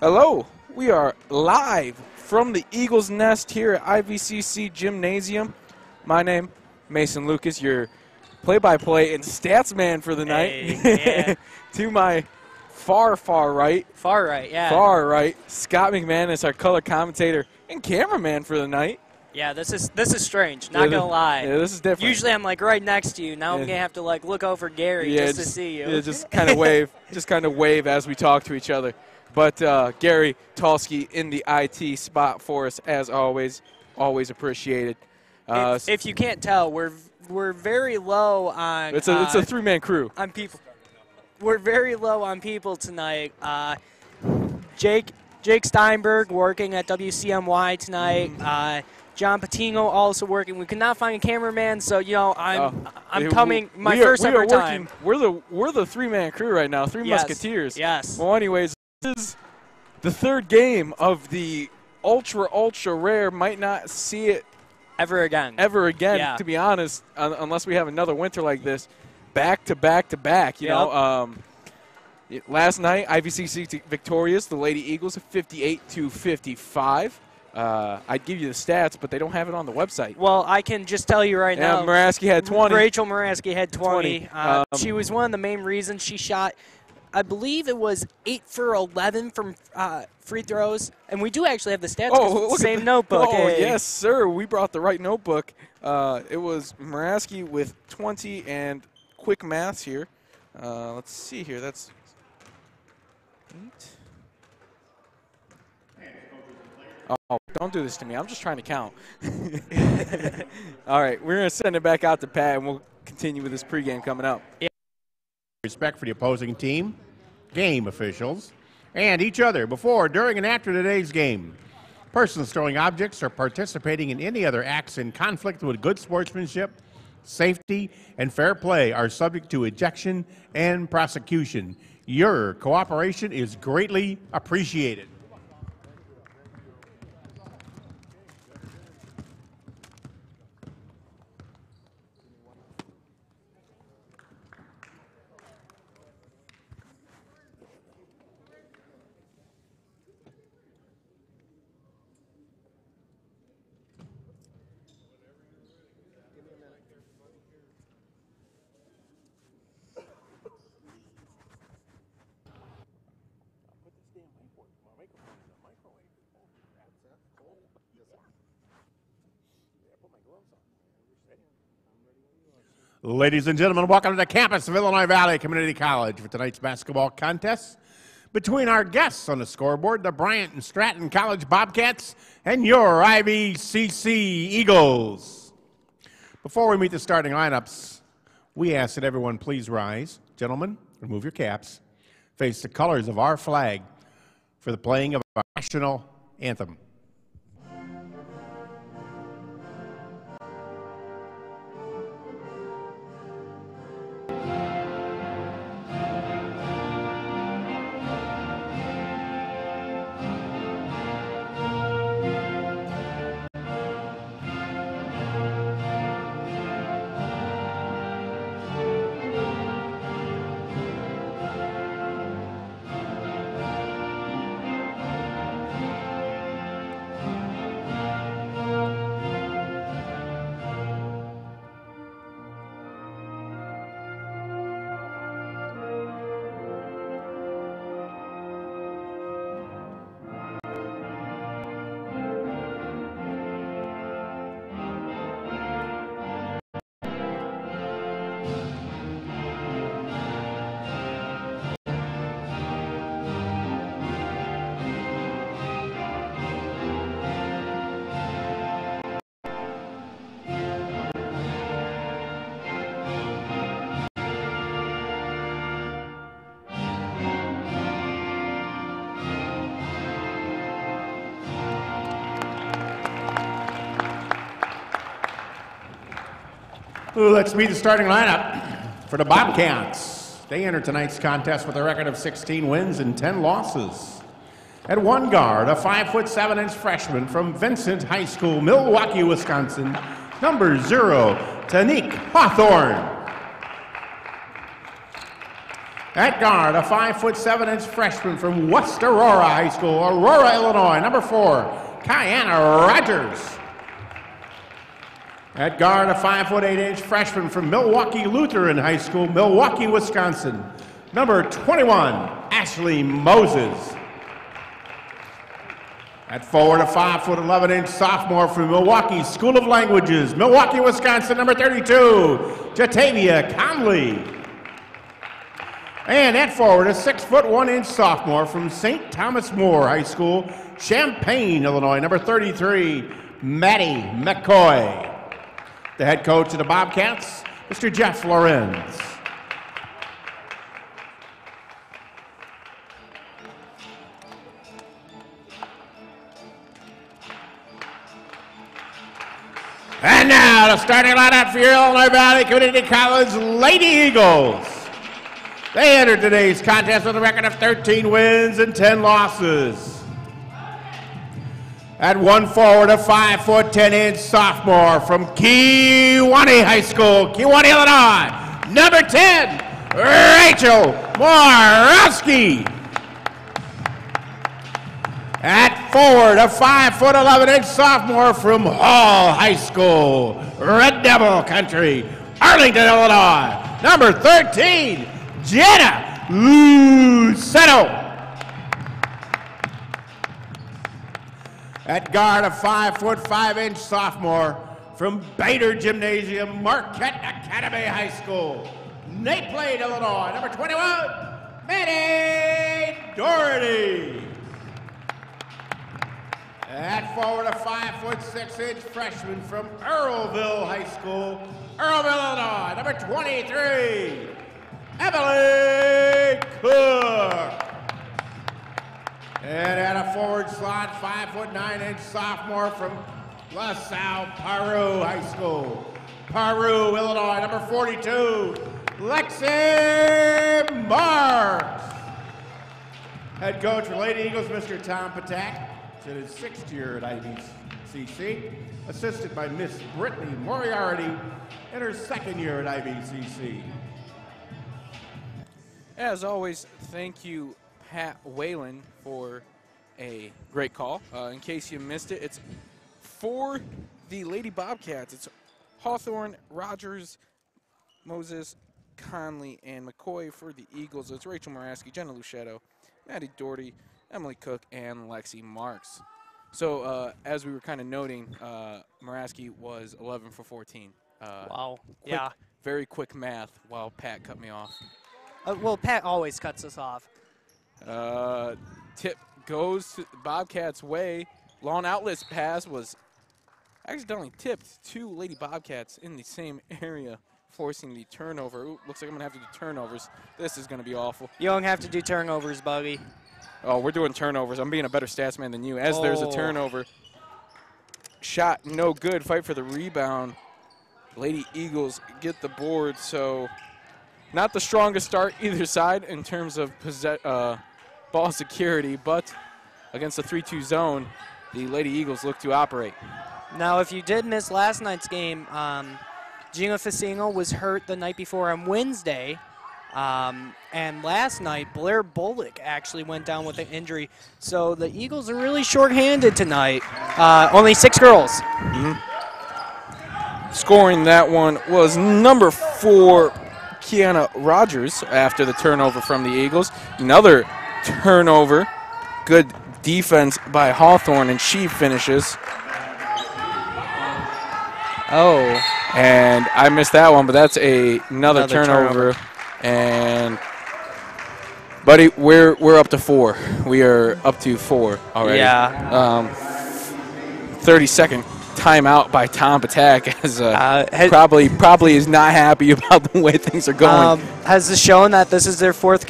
Hello, we are live from the Eagles Nest here at IVCC Gymnasium. My name, Mason Lucas, your play-by-play and stats man for the night. Yeah. To my far right. Far right, yeah. Far right, Scott McManus, our color commentator and cameraman for the night. Yeah, this is strange, not gonna lie. Yeah, this is different. Usually I'm like right next to you. Now I'm gonna have to like look over Gary just to see you. Yeah, just kind of wave as we talk to each other. But Gary Tulsky in the IT spot for us, as always. Always appreciated. If you can't tell, we're very low on. It's a three-man crew. On people, we're very low on people tonight. Jake Steinberg working at WCMY tonight. John Patino also working. We could not find a cameraman, so I'm coming my first ever time. We're the three-man crew right now. Three Musketeers. Yes. Well, anyways. This is the third game of the ultra rare, might not see it ever again, yeah. To be honest, unless we have another winter like this, back to back. You know, last night IVCC victorious, the Lady Eagles 58-55. I'd give you the stats, but they don't have it on the website. Well, I can just tell you right now. Moraski had 20. Rachel Moraski had 20. She was one of the main reasons she shot. I believe it was 8 for 11 from free throws. And we do actually have the stats. Oh, same notebook. Oh, hey. Yes, sir. We brought the right notebook. It was Moraski with 20 and quick maths here. Let's see here. That's 8. Oh, don't do this to me. I'm just trying to count. All right, we're going to send it back out to Pat, and we'll continue with this pregame coming up. Yeah. Respect for the opposing team, game officials, and each other before, during, and after today's game. Persons throwing objects or participating in any other acts in conflict with good sportsmanship, safety, and fair play are subject to ejection and prosecution. Your cooperation is greatly appreciated. Ladies and gentlemen, welcome to the campus of Illinois Valley Community College for tonight's basketball contest between our guests on the scoreboard, the Bryant and Stratton College Bobcats, and your IVCC Eagles. Before we meet the starting lineups, we ask that everyone please rise. Gentlemen, remove your caps. Face the colors of our flag for the playing of our national anthem. Let's meet the starting lineup for the Bobcats. They enter tonight's contest with a record of 16 wins and 10 losses. At one guard, a 5'7" freshman from Vincent High School, Milwaukee, Wisconsin, number 0, Tanique Hawthorne. At guard, a 5'7" freshman from West Aurora High School, Aurora, Illinois, number 4, Kiana Rogers. At guard, a 5'8" freshman from Milwaukee Lutheran High School, Milwaukee, Wisconsin, number 21, Ashley Moses. At forward, a 5'11" sophomore from Milwaukee School of Languages, Milwaukee, Wisconsin, number 32, Jatavia Conley. And at forward, a 6'1" sophomore from St. Thomas More High School, Champaign, Illinois, number 33, Maddie McCoy. The head coach of the Bobcats, Mr. Jeff Lorenz. And now the starting lineup for your Illinois Valley Community College Lady Eagles. They entered today's contest with a record of 13 wins and 10 losses. At one forward, a 5'10" sophomore from Kewanee High School, Kewanee, Illinois, number 10, Rachel Morawski. At forward, a 5'11" sophomore from Hall High School, Red Devil Country, Arlington, Illinois, number 13, Jenna Lucetto. At guard, a 5'5" sophomore from Bader Gymnasium, Marquette Academy High School, Naples, Illinois, number 21, Manny Doherty. At forward, a 5'6" freshman from Earlville High School, Earlville, Illinois, number 23, Emily Cook. And at a forward slot, 5'9" sophomore from La Salle Paru High School, Paru, Illinois, number 42, Lexi Marks. Head coach for Lady Eagles, Mr. Tom Patak. It's in his 6th year at IVCC, assisted by Miss Brittany Moriarty in her 2nd year at IVCC. As always, thank you, Pat Whalen, for a great call. In case you missed it, it's for the Lady Bobcats. It's Hawthorne, Rogers, Moses, Conley, and McCoy. For the Eagles, it's Rachel Morawski, Jenna Lucetto, Maddie Doherty, Emily Cook, and Lexi Marks. So as we were kind of noting, Morawski was 11 for 14. Wow. Quick, Yeah. Very quick math while Pat cut me off. Well, Pat always cuts us off. Tip goes to Bobcats' way. Long outlets pass was accidentally tipped. 2 Lady Bobcats in the same area, forcing the turnover. Ooh, looks like I'm going to have to do turnovers. This is going to be awful. You don't have to do turnovers, Buggy. Oh, we're doing turnovers. I'm being a better stats man than you. As there's a turnover. Shot no good. Fight for the rebound. Lady Eagles get the board. So not the strongest start either side in terms of ball security, but against the 3-2 zone, the Lady Eagles look to operate. Now, if you did miss last night's game, Gina Fasingo was hurt the night before on Wednesday. And last night, Blair Bullock actually went down with an injury. So the Eagles are really shorthanded tonight. Only 6 girls. Mm-hmm. Scoring that one was number 4, Kiana Rogers, after the turnover from the Eagles. Another turnover. Good defense by Hawthorne, and she finishes. Oh. And I missed that one, but that's another turnover. And, buddy, we're up to 4. We are up to 4 already. Yeah. 30-second timeout by Tom Patak, as probably is not happy about the way things are going. Has this shown that this is their 3rd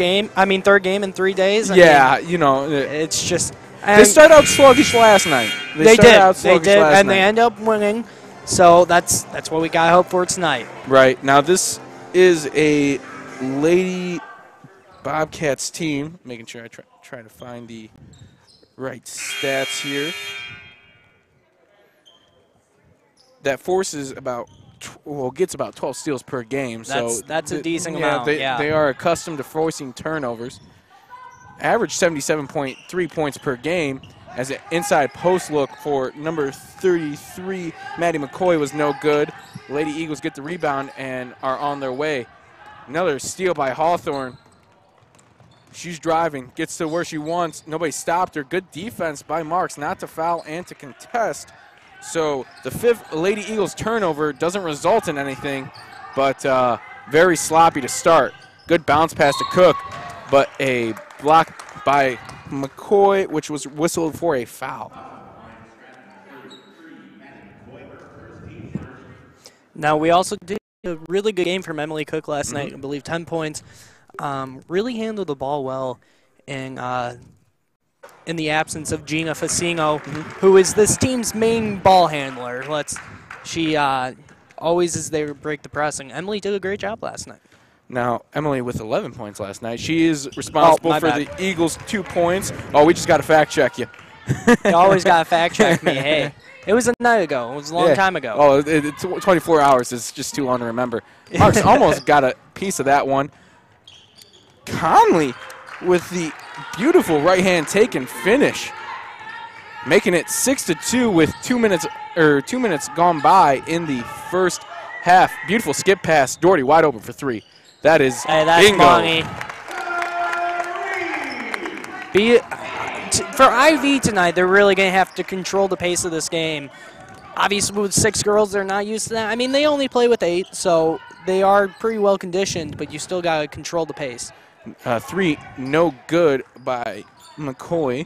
game in 3 days? I mean, you know, it's just. They started out sluggish last night. They did, and they end up winning. So that's what we got to hope for tonight. Right. Now this is a Lady Bobcats team. Making sure I try to find the right stats here. That forces about gets about 12 steals per game. That's a decent amount. They are accustomed to forcing turnovers. Average 77.3 points per game. As an inside post look for number 33, Maddie McCoy, was no good. Lady Eagles get the rebound and are on their way. Another steal by Hawthorne. She's driving, gets to where she wants. Nobody stopped her. Good defense by Marks not to foul and to contest. So the 5th Lady Eagles turnover doesn't result in anything, but very sloppy to start. Good bounce pass to Cook, but a block by McCoy, which was whistled for a foul. Now, we also did a really good game from Emily Cook last night. I believe 10 points. Really handled the ball well in the absence of Gina Facino, who is this team's main ball handler. She always is there to break the pressing. Emily did a great job last night. Now, Emily with 11 points last night. She is responsible for the Eagles' 2 points. Oh, we just got to fact check you. You always got to fact check me. Hey, it was a night ago. It was a long time ago. Oh, 24 hours is just too long to remember. Marks almost got a piece of that one. Conley with the beautiful right-hand take and finish, making it 6-2 with 2 minutes gone by in the first half. Beautiful skip pass. Doherty wide open for 3. That is bingo. Money. For IV tonight, they're really going to have to control the pace of this game. Obviously, with 6 girls, they're not used to that. I mean, they only play with 8, so they are pretty well conditioned, but you still got to control the pace. 3, no good by McCoy.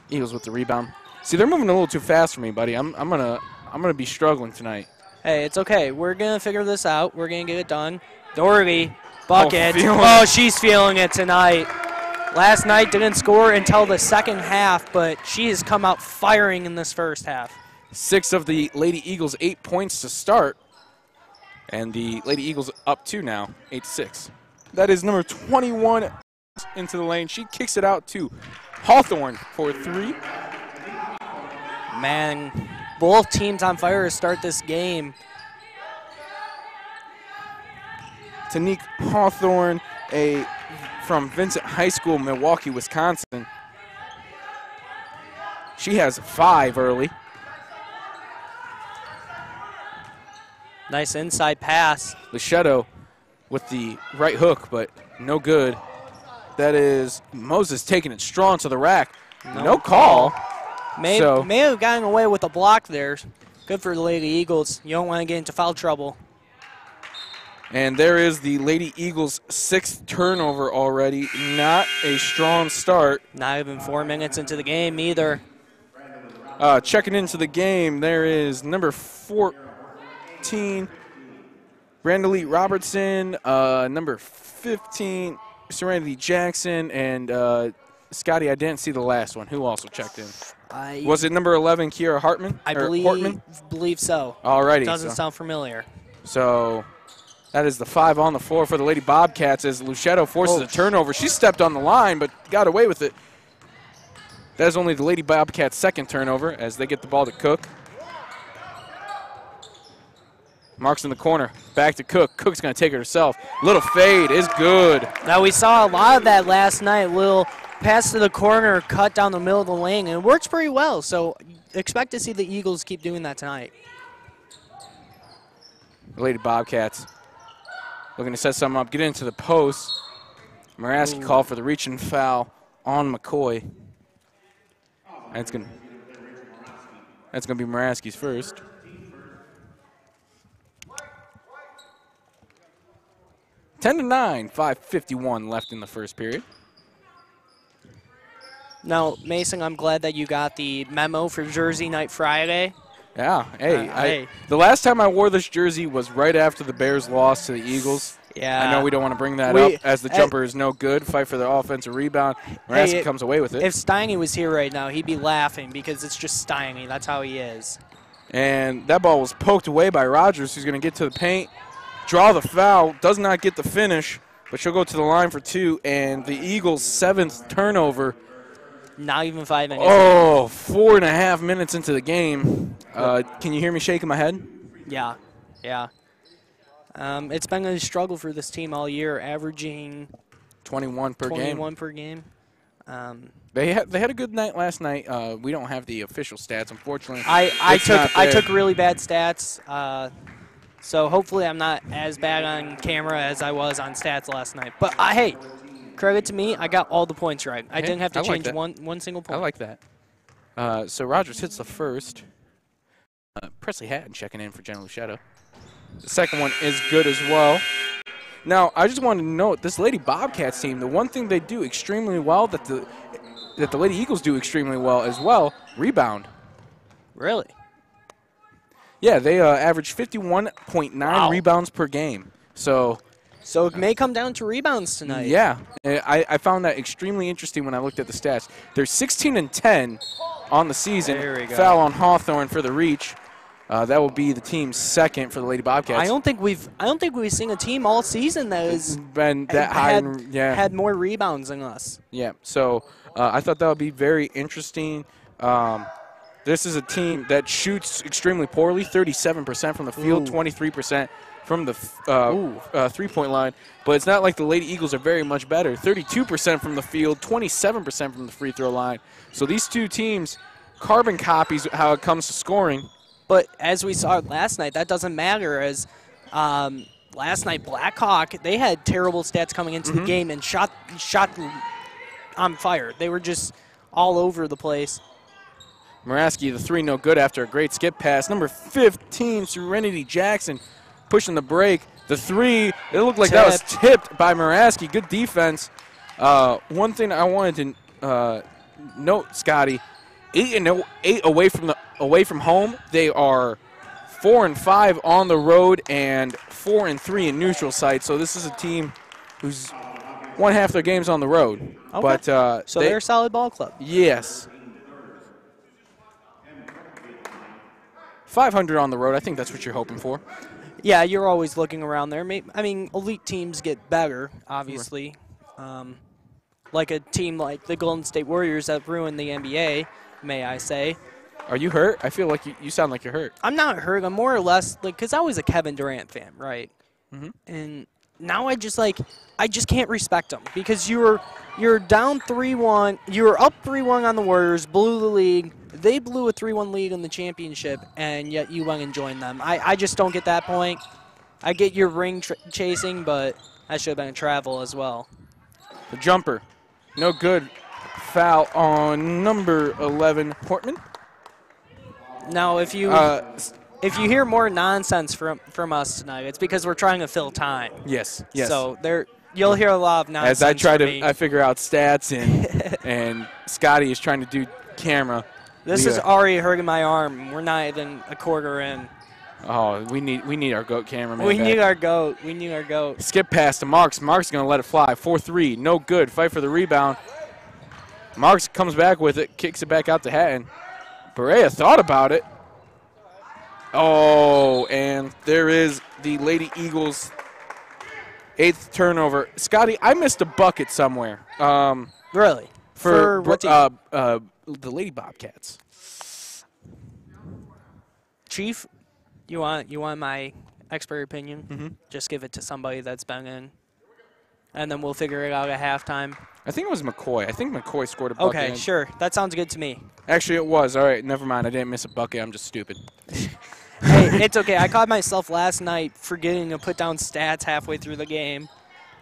Eagles with the rebound. See, they're moving a little too fast for me, buddy. I'm gonna be struggling tonight. Hey, it's okay. We're gonna figure this out. We're gonna get it done. Doherty, bucket. She's feeling it tonight. Last night didn't score until the second half, but she has come out firing in this first half. 6 of the Lady Eagles, 8 points to start, and the Lady Eagles up 2 now, 8-6. That is number 21 into the lane. She kicks it out to Hawthorne for 3. Man, both teams on fire to start this game. Tanique Hawthorne, from Vincent High School, Milwaukee, Wisconsin. She has 5 early. Nice inside pass. Lichetto with the right hook, but no good. That is Moses taking it strong to the rack. No call. May have gotten away with a block there. Good for the Lady Eagles. You don't want to get into foul trouble. And there is the Lady Eagles' 6th turnover already. Not a strong start. Not even 4 minutes into the game either. Checking into the game, there is number 14, Brandalee Robertson, number 15, Serenity Jackson, and Scotty, I didn't see the last one. Who also checked in? Was it number 11, Kiera Hartman? I believe so. Alrighty. Doesn't sound familiar. So that is the 5 on the floor for the Lady Bobcats as Lichetto forces a turnover. She stepped on the line but got away with it. That is only the Lady Bobcats' 2nd turnover as they get the ball to Cook. Marks in the corner. Back to Cook. Cook's going to take it herself. Little fade is good. Now, we saw a lot of that last night. Little pass to the corner, cut down the middle of the lane, and it works pretty well. So expect to see the Eagles keep doing that tonight. The Lady Bobcats looking to set something up. Get into the post. Muraski called for the reach and foul on McCoy. That's going to be Muraski's first. Ten to 9, 5:51 left in the first period. Now, Mason, I'm glad that you got the memo for Jersey Night Friday. Yeah, hey, the last time I wore this jersey was right after the Bears lost to the Eagles. Yeah. I know we don't want to bring that up as the jumper is no good. Fight for the offensive rebound. Muraski comes away with it. If Steiny was here right now, he'd be laughing because it's just Steiny. That's how he is. And that ball was poked away by Rogers, who's going to get to the paint, draw the foul, does not get the finish, but she'll go to the line for 2, and the Eagles' 7th turnover. Not even 5 minutes. Oh, 4.5 minutes into the game. Can you hear me shaking my head? Yeah, yeah. It's been a struggle for this team all year, averaging 21 per game. 21 per game. They had a good night last night. We don't have the official stats, unfortunately. I took really bad stats, so hopefully I'm not as bad on camera as I was on stats last night. But hey, credit to me, I got all the points right. I didn't have to change one single point. I like that. So Rogers hits the first. Presley Hatton checking in for Jenna Luchetto. The second one is good as well. Now, I just wanted to note, this Lady Bobcats team, the one thing they do extremely well that the Lady Eagles do extremely well as well, rebound. Really? Yeah, they average 51.9 rebounds per game. So it may come down to rebounds tonight. Yeah, I found that extremely interesting when I looked at the stats. They're 16-10 on the season. There we go. Foul on Hawthorne for the reach. That will be the team's second for the Lady Bobcats. I don't think we've seen a team all season that has been that high. Had more rebounds than us. Yeah. So I thought that would be very interesting. This is a team that shoots extremely poorly, 37% from the field, 23% from the three-point line. But it's not like the Lady Eagles are very much better. 32% from the field, 27% from the free throw line. So these two teams, carbon copies how it comes to scoring. But as we saw last night, that doesn't matter. As last night, Blackhawk, they had terrible stats coming into the game and shot on fire. They were just all over the place. Moraski, the three, no good after a great skip pass. Number 15, Serenity Jackson, pushing the break. The three, it looked like that was tipped by Moraski. Good defense. One thing I wanted to note, Scotty, 8-8 away from home. They are 4-5 on the road and 4-3 in neutral site. So this is a team who's won half their games on the road. Okay. But so they're a solid ball club. Yes. 500 on the road. I think that's what you're hoping for. Yeah, you're always looking around there. I mean, elite teams get better, obviously. Like a team like the Golden State Warriors that ruined the NBA, may I say. Are you hurt? I feel like you sound like you're hurt. I'm not hurt. I'm more or less like, because I was a Kevin Durant fan, right? And now I just can't respect him because you're down 3-1. You were up 3-1 on the Warriors, blew the league. They blew a 3-1 lead in the championship, and yet you went and joined them. I just don't get that point. I get your ring chasing, but that should have been a travel as well. The jumper, no good. Foul on number 11, Portman. Now, if you hear more nonsense from us tonight, it's because we're trying to fill time. Yes. So you'll hear a lot of nonsense. As I try to I figure out stats and Scotty is trying to do camera. This is already hurting my arm. We're not even a quarter in. Oh, we need our GOAT cameraman. We need our GOAT. We need our GOAT. Skip pass to Marks. Marks going to let it fly. 4-3. No good. Fight for the rebound. Marks comes back with it. Kicks it back out to Hatton. Berea thought about it. Oh, and there is the Lady Eagles' 8th turnover. Scotty, I missed a bucket somewhere. Really? For what team? The Lady Bobcats. Chief, you want my expert opinion? Just give it to somebody that's been in, and then we'll figure it out at halftime. I think it was McCoy. I think McCoy scored a bucket. Okay, sure. That sounds good to me. Actually, it was. All right, never mind. I didn't miss a bucket. I'm just stupid. Hey, it's okay. I caught myself last night forgetting to put down stats halfway through the game.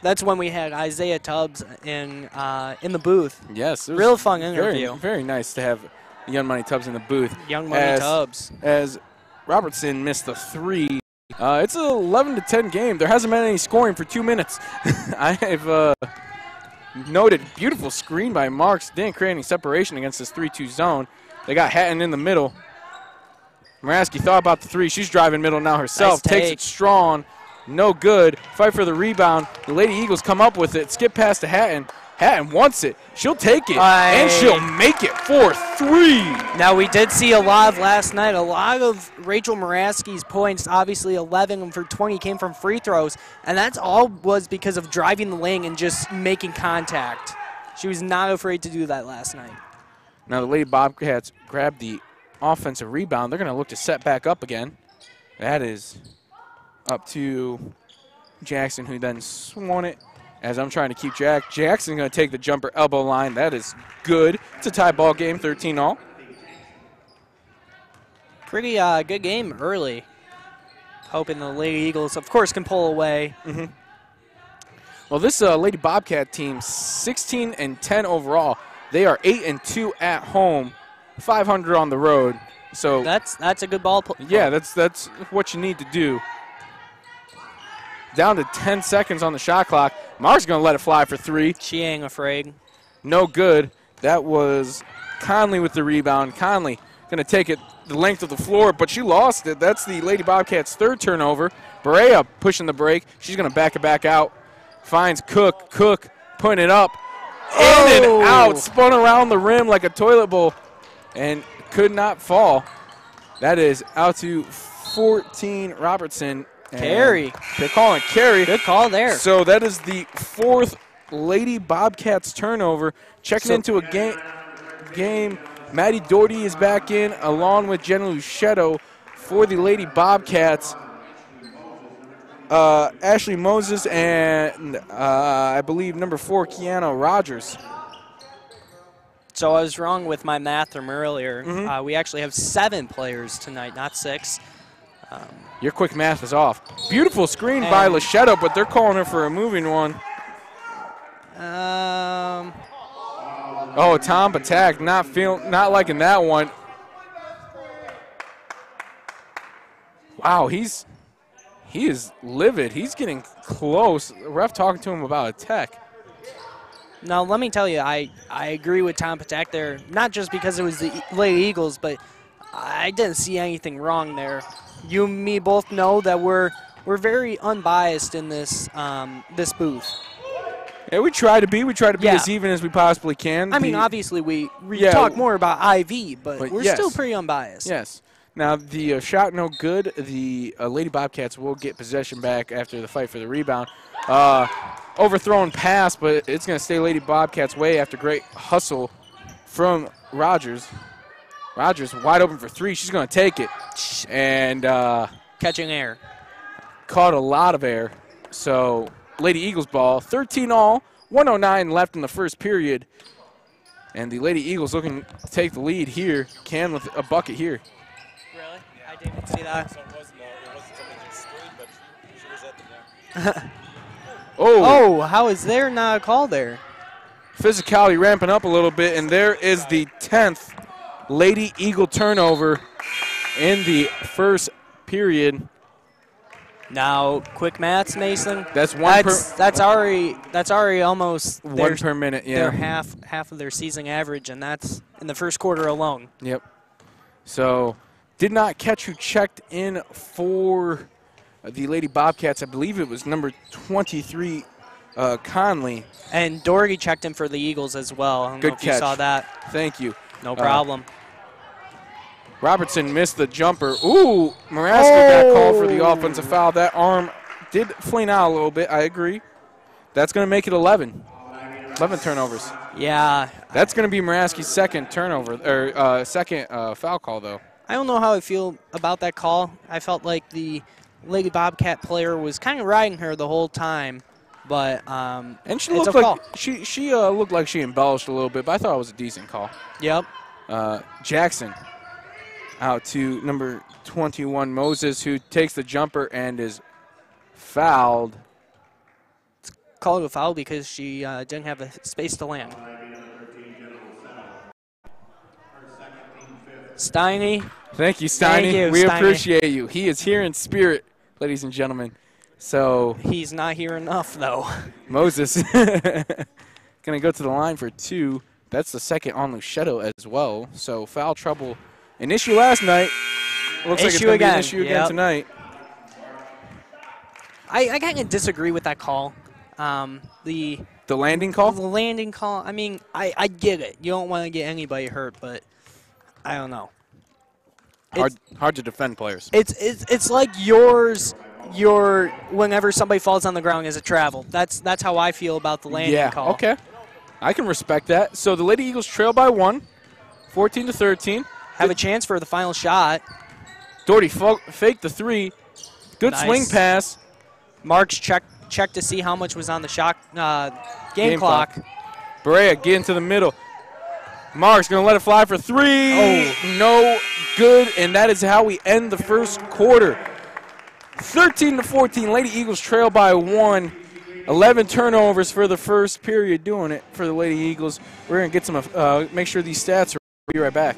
That's when we had Isaiah Tubbs in the booth. Yes. It was real fun interview. Very nice to have Young Money Tubbs in the booth. Young Money Tubbs. As Robertson missed the three. It's an 11-10 game. There hasn't been any scoring for 2 minutes. I've noted beautiful screen by Marks. Didn't create any separation against this 3-2 zone. They got Hatton in the middle. Moraski thought about the three. She's driving middle now herself. Nice Takes it strong. No good. Fight for the rebound. The Lady Eagles come up with it. Skip pass to Hatton. Hatton wants it. She'll take it. And she'll make it for 3. Now, we did see a lot of last night. A lot of Rachel Moraski's points, obviously 11 for 20, came from free throws. And that's all was because of driving the lane and just making contact. She was not afraid to do that last night. Now, the Lady Bobcats grabbed the offensive rebound. They're going to look to set back up again. That is up to Jackson, who then swung it. As I'm trying to keep Jackson going to take the jumper elbow line. That is good. It's a tie ball game, 13-all. Pretty good game early. Hoping the Lady Eagles, of course, can pull away. Mm-hmm. Well, this Lady Bobcat team, 16-10 overall. They are 8-2 at home, 500 on the road. So that's a good ball. Yeah, that's what you need to do. Down to 10 seconds on the shot clock. Mark's going to let it fly for three. She ain't afraid. No good. That was Conley with the rebound. Conley going to take it the length of the floor, but she lost it. That's the Lady Bobcats' third turnover. Berea pushing the break. She's going to back it back out. Finds Cook. Cook putting it up. In and out. Spun around the rim like a toilet bowl and could not fall. That is out to 14 Robertson. Carry. They're calling carry. Good call there. So that is the fourth Lady Bobcats turnover. Checking into a game. Maddie Doherty is back in along with Jenna Luchetto for the Lady Bobcats. Ashley Moses and I believe number 4, Kiana Rogers. So I was wrong with my math from earlier. Mm-hmm. We actually have 7 players tonight, not 6. Your quick math is off. Beautiful screen by Luchetto, but they're calling her for a moving one. Oh, Tom Patak not liking that one. Wow, he is livid. He's getting close. The ref talking to him about a tech. Now, let me tell you, I agree with Tom Patak there, not just because it was the Lady Eagles, but I didn't see anything wrong there. You and me both know that we're very unbiased in this this booth. Yeah, we try to be. We try to be as even as we possibly can. I mean, obviously we talk more about IV, but we're still pretty unbiased. Yes. Now, the shot no good. The Lady Bobcats will get possession back after the fight for the rebound. Overthrown pass, but it's going to stay Lady Bobcats' way after great hustle from Rogers. Rogers wide open for three. She's going to take it. And catching air. Caught a lot of air. So Lady Eagles ball, 13-all, 1:09 left in the first period. And the Lady Eagles looking to take the lead here. Can with a bucket here. Really? I didn't see that. Oh, how is there not a call there? Physicality ramping up a little bit, and there is the 10th Lady Eagle turnover in the first period. Now, quick maths, Mason. That's already almost one per minute. Yeah, their half of their season average, and that's in the first quarter alone. Yep. So, did not catch who checked in for the Lady Bobcats. I believe it was number 23, Conley. And Doherty checked in for the Eagles as well. I don't know if you saw that. Thank you. No problem. Robertson missed the jumper. Ooh, Maraska got called for the offensive foul. That arm did fling out a little bit. I agree. That's going to make it 11. 11 turnovers. Yeah. That's going to be Maraski's second turnover, or second foul call, though. I don't know how I feel about that call. I felt like the Lady Bobcat player was kind of riding her the whole time, but and she looked like she looked like she embellished a little bit, but I thought it was a decent call. Yep. Jackson out to number 21, Moses, who takes the jumper and is fouled. It's called a foul because she didn't have a space to land. Steiny. Thank you, Steiny. Thank you, we Steiny. appreciate you. He is here in spirit, ladies and gentlemen. So he's not here enough, though. Moses going to go to the line for 2. That's the second on Luchetto as well. So foul trouble. An issue last night. Looks like it's going to be an issue again tonight. I kind of disagree with that call. The landing call? The landing call. I mean, I get it. You don't want to get anybody hurt, but I don't know. Hard to defend players. It's like yours. Whenever somebody falls on the ground is a travel. That's how I feel about the landing call. Okay. I can respect that. So the Lady Eagles trail by 1, 14-13. Have a chance for the final shot. Doherty faked the three. Good swing pass. Marks check to see how much was on the shot game clock. Berea get into the middle. Marks going to let it fly for three. Oh, no good, and that is how we end the first quarter. 13-14, Lady Eagles trail by 1. 11 turnovers for the first period doing it for the Lady Eagles. We're going to get some, make sure these stats are. We'll be right back.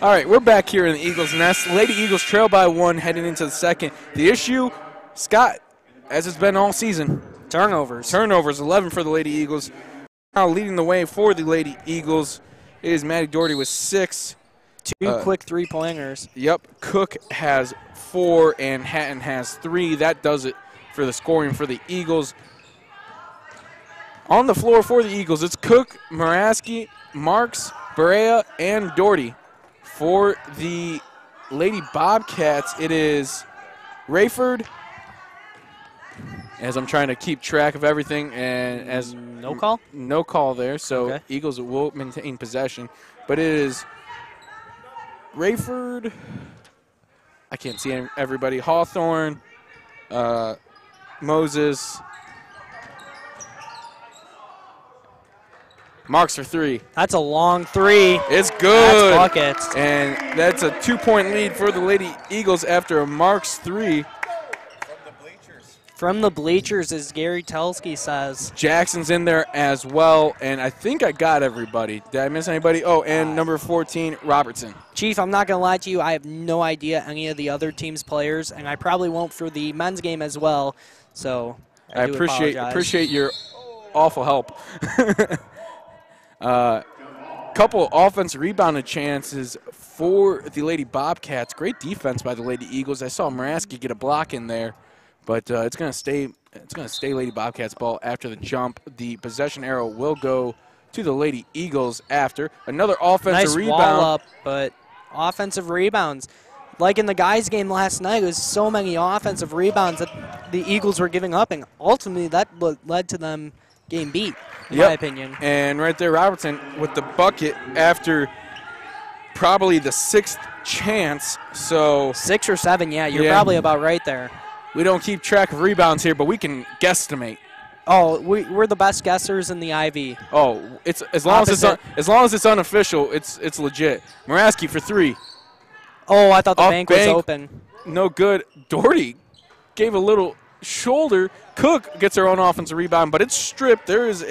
All right, we're back here in the Eagles' nest. Lady Eagles trail by 1 heading into the second. The issue, Scott, as it's been all season. Turnovers. Turnovers, 11 for the Lady Eagles. Now leading the way for the Lady Eagles is Maddie Doherty with 6. Two quick three-pointers. Yep, Cook has 4 and Hatton has 3. That does it for the scoring for the Eagles. On the floor for the Eagles, it's Cook, Muraski, Marks, Berea, and Doherty. For the Lady Bobcats, it is Rayford, as I'm trying to keep track of everything, and as no call? No call there, so okay. Eagles will maintain possession. But it is Rayford, I can't see everybody, Hawthorne, Moses, Marks for 3. That's a long 3. It's good. That's buckets. And that's a 2-point lead for the Lady Eagles after a Marks 3. From the bleachers, as Gary Telsky says. Jackson's in there as well, and I think I got everybody. Did I miss anybody? Oh, and number 14, Robertson. Chief, I'm not going to lie to you. I have no idea any of the other team's players, and I probably won't for the men's game as well. So I appreciate your awful help. Couple offensive rebounded chances for the Lady Bobcats. Great defense by the Lady Eagles. I saw Muraski get a block in there, but it's going to stay. It's going to stay Lady Bobcats ball after the jump. The possession arrow will go to the Lady Eagles after another offensive rebound. Nice wall up, but offensive rebounds. Like in the guys' game last night, it was so many offensive rebounds that the Eagles were giving up, and ultimately that led to them getting beat, in my opinion. And right there, Robertson with the bucket after probably the 6th chance. So 6 or 7, yeah, you're probably about right there. We don't keep track of rebounds here, but we can guesstimate. Oh, we're the best guessers in the IV. Oh, it's as long as it's unofficial, it's legit. Muraski for 3. Oh, I thought the bank was open. No good. Doherty gave a little shoulder. Cook gets her own offensive rebound, but it's stripped. There is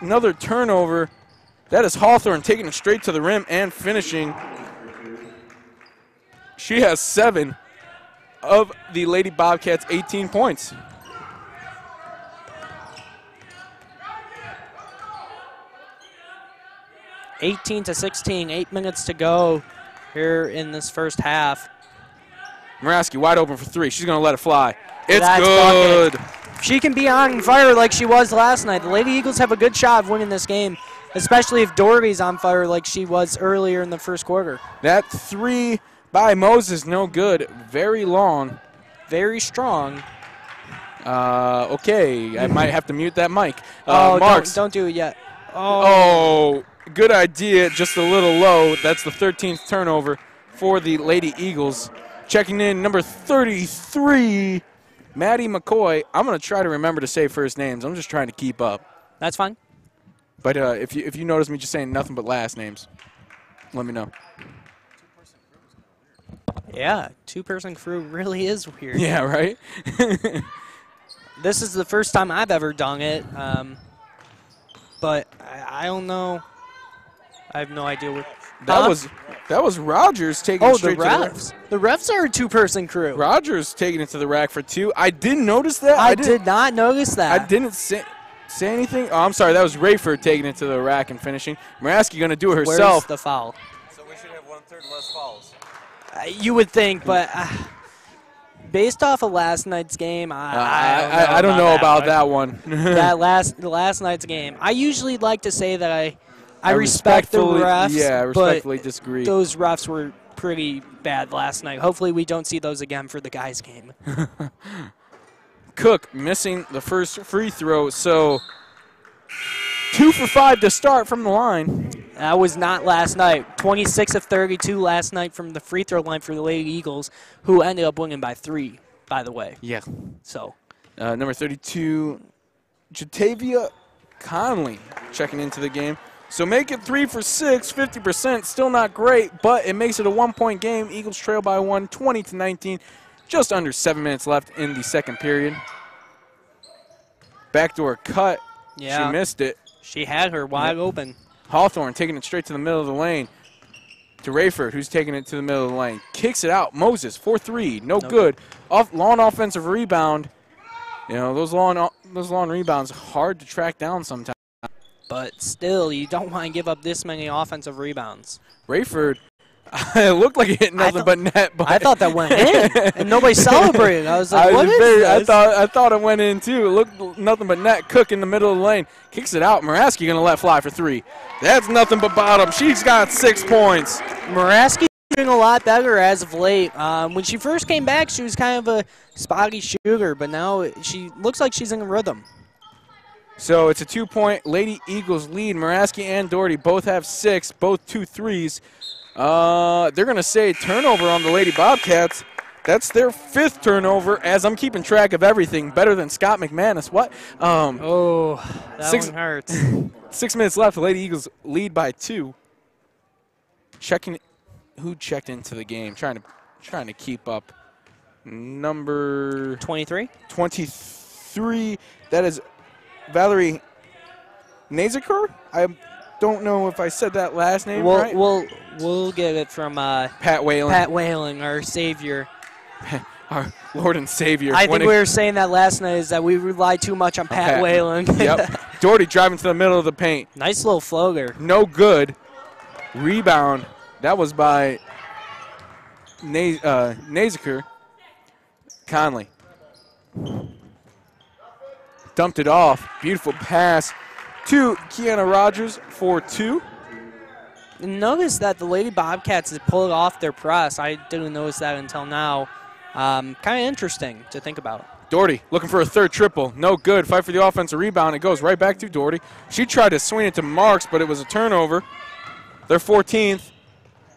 another turnover. That is Hawthorne taking it straight to the rim and finishing. She has 7 of the Lady Bobcats' 18 points. (18-16), 8 minutes to go here in this first half. Muraski wide open for 3. She's going to let it fly. It's That's good. Bucket. She can be on fire like she was last night. The Lady Eagles have a good shot of winning this game, especially if Doherty's on fire like she was earlier in the first quarter. That 3 by Moses, no good. Very long. Very strong. Okay, I might have to mute that mic. Marks. Don't do it yet. Oh, good idea. Just a little low. That's the 13th turnover for the Lady Eagles. Checking in, number 33, Maddie McCoy. I'm going to try to remember to say first names. I'm just trying to keep up. That's fine. But if you notice me just saying nothing but last names, let me know. Yeah, two-person crew really is weird. Yeah, right? This is the first time I've ever done it, but I don't know. I have no idea what. That was Rogers taking it straight the to refs. The refs are a two-person crew. Rogers taking it to the rack for 2. I didn't notice that. I did not notice that. I didn't say anything. Oh, I'm sorry. That was Rayford taking it to the rack and finishing. Muraski going to do it herself. Where's the foul? So we should have 1/3 less fouls. You would think, but based off of last night's game, I don't know about that one. That last night's game. I usually like to say that I respect the refs. Yeah, I respectfully but disagree. Those refs were pretty bad last night. Hopefully we don't see those again for the guys' game. Cook missing the first free throw, so 2 for 5 to start from the line. That was not last night. 26 of 32 last night from the free throw line for the Lady Eagles, who ended up winning by 3, by the way. Yeah. So, number 32, Jatavia Conley checking into the game. So make it 3 for 6, 50%. Still not great, but it makes it a 1-point game. Eagles trail by 1, 20-19. Just under 7 minutes left in the second period. Backdoor cut. yeah. She missed it. She had her wide open. Hawthorne taking it straight to the middle of the lane. To Rayford, who's taking it to the middle of the lane. Kicks it out. Moses, 4-3. No good. Long offensive rebound. You know, those long rebounds hard to track down sometimes. But still, you don't want to give up this many offensive rebounds. Rayford, it looked like it hit nothing but net. But I thought that went in, and nobody celebrated. I was like, what is this? I thought it went in, too. It looked nothing but net. Cook in the middle of the lane. Kicks it out. Muraski going to let fly for 3. That's nothing but bottom. She's got 6 points. Muraski doing a lot better as of late. When she first came back, she was kind of a spotty shooter, but now she looks like she's in a rhythm. So it's a 2-point Lady Eagles lead. Muraski and Doherty both have 6, both 2 threes. They're going to say turnover on the Lady Bobcats. That's their 5th turnover, as I'm keeping track of everything. Better than Scott McManus. What? That one hurts. 6 minutes left. The Lady Eagles lead by 2. Checking who checked into the game. Trying to keep up. Number 23? 23. That is Valerie Nazaker. I don't know if I said that last name right. We'll get it from Pat Whalen. Pat Whalen, our savior. Our Lord and Savior. I think we were saying that last night, is that we rely too much on Pat Whalen. Yep. Doherty driving to the middle of the paint. Nice little floater. No good. Rebound. That was by Nazaker. Conley. Dumped it off. Beautiful pass to Kiana Rogers for 2. Notice that the Lady Bobcats have pulled off their press. I didn't notice that until now. Kind of interesting to think about. Doherty looking for a 3rd triple. No good. Fight for the offensive rebound. It goes right back to Doherty. She tried to swing it to Marks, but it was a turnover. They're 14th.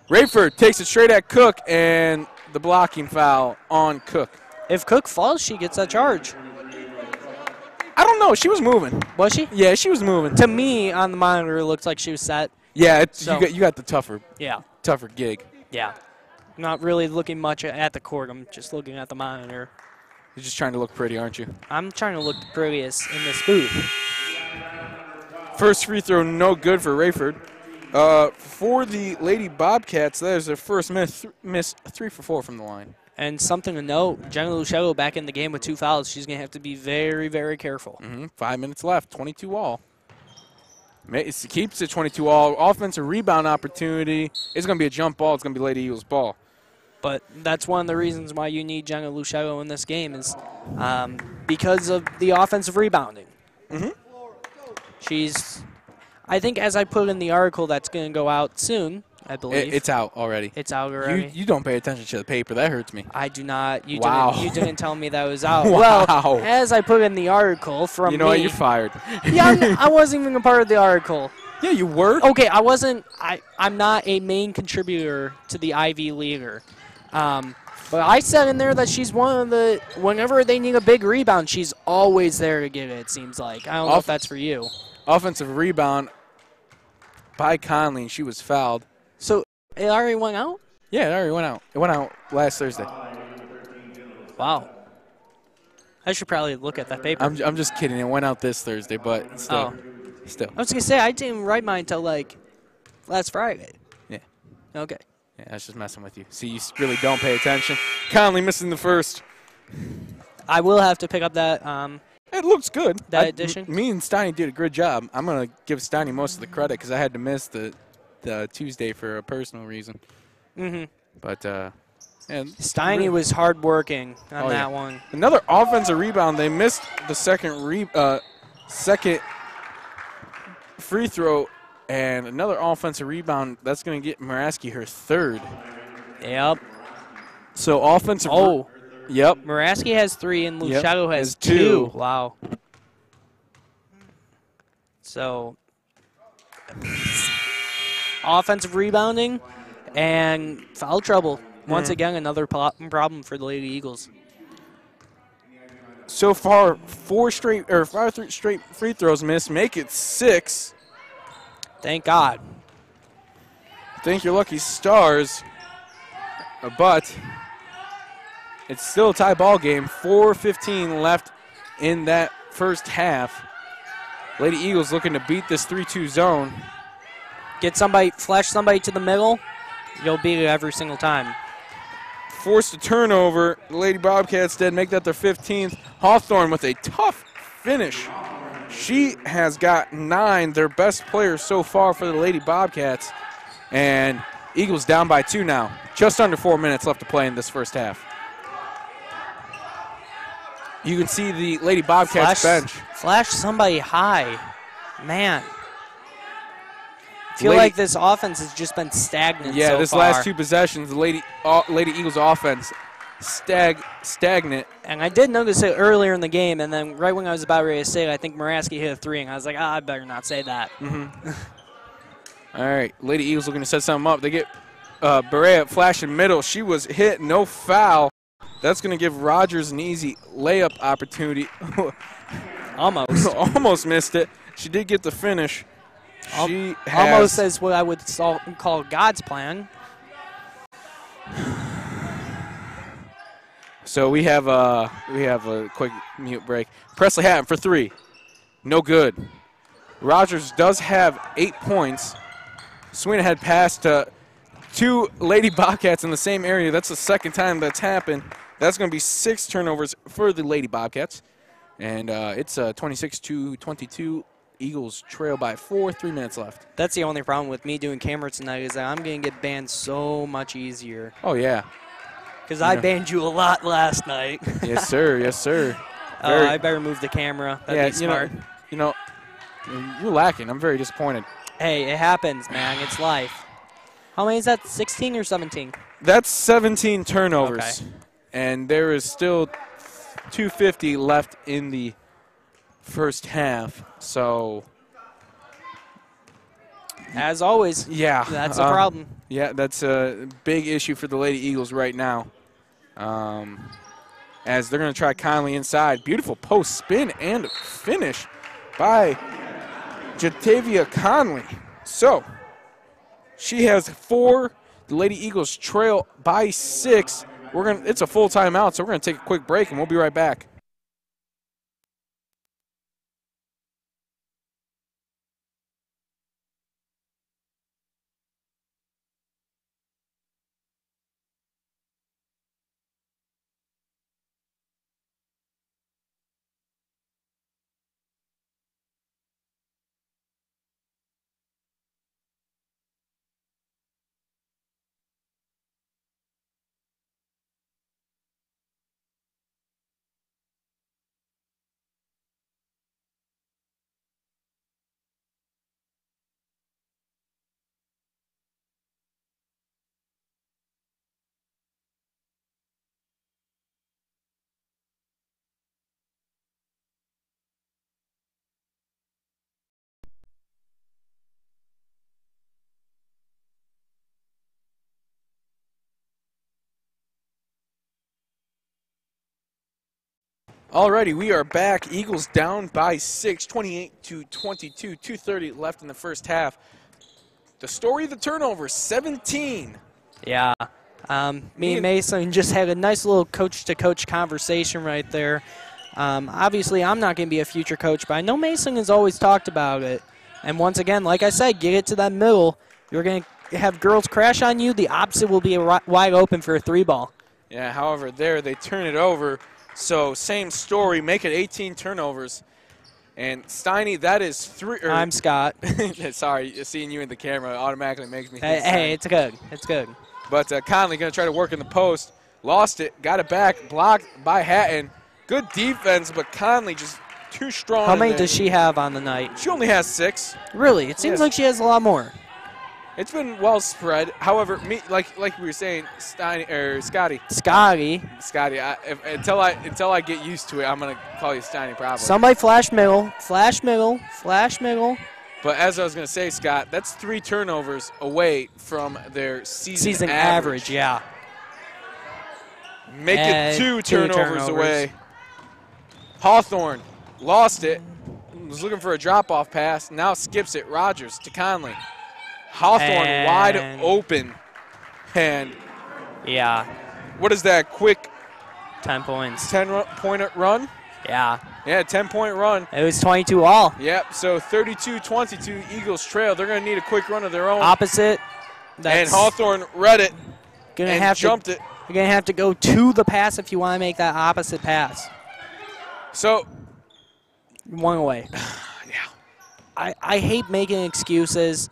Rayford takes it straight at Cook, and the blocking foul on Cook. If Cook falls, she gets that charge. I don't know. She was moving. Was she? Yeah, she was moving. To me, on the monitor, it looks like she was set. Yeah, So- you got the tougher gig. Yeah. Not really looking much at the court. I'm just looking at the monitor. You're just trying to look pretty, aren't you? I'm trying to look the prettiest in this booth. First free throw, no good for Rayford. For the Lady Bobcats, that is their first miss 3 for 4 from the line. And something to note, Jenna Lucello back in the game with 2 fouls. She's going to have to be very, very careful. 5 minutes left, 22 all. It keeps it 22 all. Offensive rebound opportunity. It's going to be a jump ball. It's going to be Lady Eagles ball. But that's one of the reasons why you need Jenna Lucello in this game is because of the offensive rebounding. She's, I think as I put in the article that's going to go out soon, I believe. It's out already. It's out already? You don't pay attention to the paper. That hurts me. I do not. You didn't tell me that was out. Wow. Well, as I put in the article from You know what? You're fired. Yeah, I wasn't even a part of the article. Yeah, you were. Okay, I wasn't. I'm not a main contributor to the Ivy Leaguer. But I said in there that she's one of the, whenever they need a big rebound, she's always there to give it, it seems like. I don't know if that's for you. Offensive rebound by Conley, and she was fouled. So it already went out? Yeah, it already went out. It went out last Thursday. Wow. I should probably look at that paper. I'm just kidding. It went out this Thursday, but still. Still. I was going to say, I didn't write mine until, like, last Friday. Yeah. Okay. Yeah, that's just messing with you. See, you really don't pay attention. Conley missing the first. I will have to pick up that. It looks good. That addition? Me and Steiny did a good job. I'm going to give Steiny most of the credit because I had to miss the Tuesday for a personal reason. Mm-hmm. But, and Steiny was hard-working on that one. Another offensive rebound. They missed the second free throw, and another offensive rebound. That's going to get Muraski her third. Yep. So offensive. Yep. Muraski has 3 and Luciano has 2. 2. Wow. So offensive rebounding and foul trouble. Once again, another problem for the Lady Eagles. So far, 5 straight free throws missed. Make it 6. Thank God. Thank your lucky stars. But it's still a tie ball game. 4:15 left in that first half. Lady Eagles looking to beat this 3-2 zone. Get somebody, flash somebody to the middle. You'll beat it every single time. Forced a turnover. The Lady Bobcats did make that their 15th. Hawthorne with a tough finish. She has got 9, their best player so far for the Lady Bobcats. And Eagles down by 2 now. Just under 4 minutes left to play in this first half. You can see the Lady Bobcats bench. Flash somebody high. Man. I feel like this offense has just been stagnant so this far. last 2 possessions, the Lady Eagles offense stagnant. And I did notice it earlier in the game, and then right when I was about ready to say it, I think Muraski hit a 3, and I was like, I better not say that. All right, Lady Eagles looking to set something up. They get Bryant flashing middle. She was hit, no foul. That's going to give Rogers an easy layup opportunity. Almost. Almost missed it. She did get the finish. She almost as what I would call God's plan. So we have a quick mute break. Presley Hatton for 3. No good. Rogers does have 8 points. Sweeney had passed to 2 Lady Bobcats in the same area. That's the second time that's happened. That's going to be 6 turnovers for the Lady Bobcats. And it's 26-22. Eagles trail by 4, 3 minutes left. That's the only problem with me doing camera tonight is that I'm going to get banned so much easier. Oh, yeah. Because I banned you a lot last night. Yes, sir. Yes, sir. I better move the camera. That'd be smart. You're lacking. I'm very disappointed. Hey, it happens, man. It's life. How many is that, 16 or 17? That's 17 turnovers. Okay. And there is still 2:50 left in the first half. So, as always, that's a problem. Yeah, that's a big issue for the Lady Eagles right now. As they're going to try Conley inside. Beautiful post spin and finish by Jatavia Conley. So, she has 4. The Lady Eagles trail by 6. It's a full timeout, so we're going to take a quick break, and we'll be right back. Alrighty, we are back. Eagles down by 6, 28-22, 2:30 left in the first half. The story of the turnover, 17. Yeah. Me and Mason just had a nice little coach-to-coach conversation right there. Obviously, I'm not going to be a future coach, but I know Mason has always talked about it. And once again, like I said, get it to that middle. You're going to have girls crash on you. The opposite will be wide open for a 3-ball. Yeah, however, there they turn it over. So same story, make it 18 turnovers. And Steiny, that is 3. I'm Scott. Sorry, seeing you in the camera automatically makes me think Hey, it's good. It's good. But Conley going to try to work in the post. Lost it, got it back, blocked by Hatton. Good defense, but Conley just too strong. How many does she have on the night? She only has 6. Really? It seems like she has a lot more. It's been well spread. However, like we were saying, Scotty. Until I get used to it, I'm gonna call you Steiny probably. Somebody flash middle, flash middle, flash middle. But as I was gonna say, Scott, that's 3 turnovers away from their season average. Yeah. Make it 2 turnovers away. Hawthorne lost it. Was looking for a drop-off pass. Now skips it. Rogers to Conley. Hawthorne wide open. And yeah. What is that quick 10 points. 10-point run? Yeah. Yeah, 10-point run. It was 22 all. Yep, so 32-22 Eagles trail. They're going to need a quick run of their own. Opposite. And Hawthorne read it and jumped it. You're going to have to go to the pass if you want to make that opposite pass. So. 1 away. Yeah. I hate making excuses.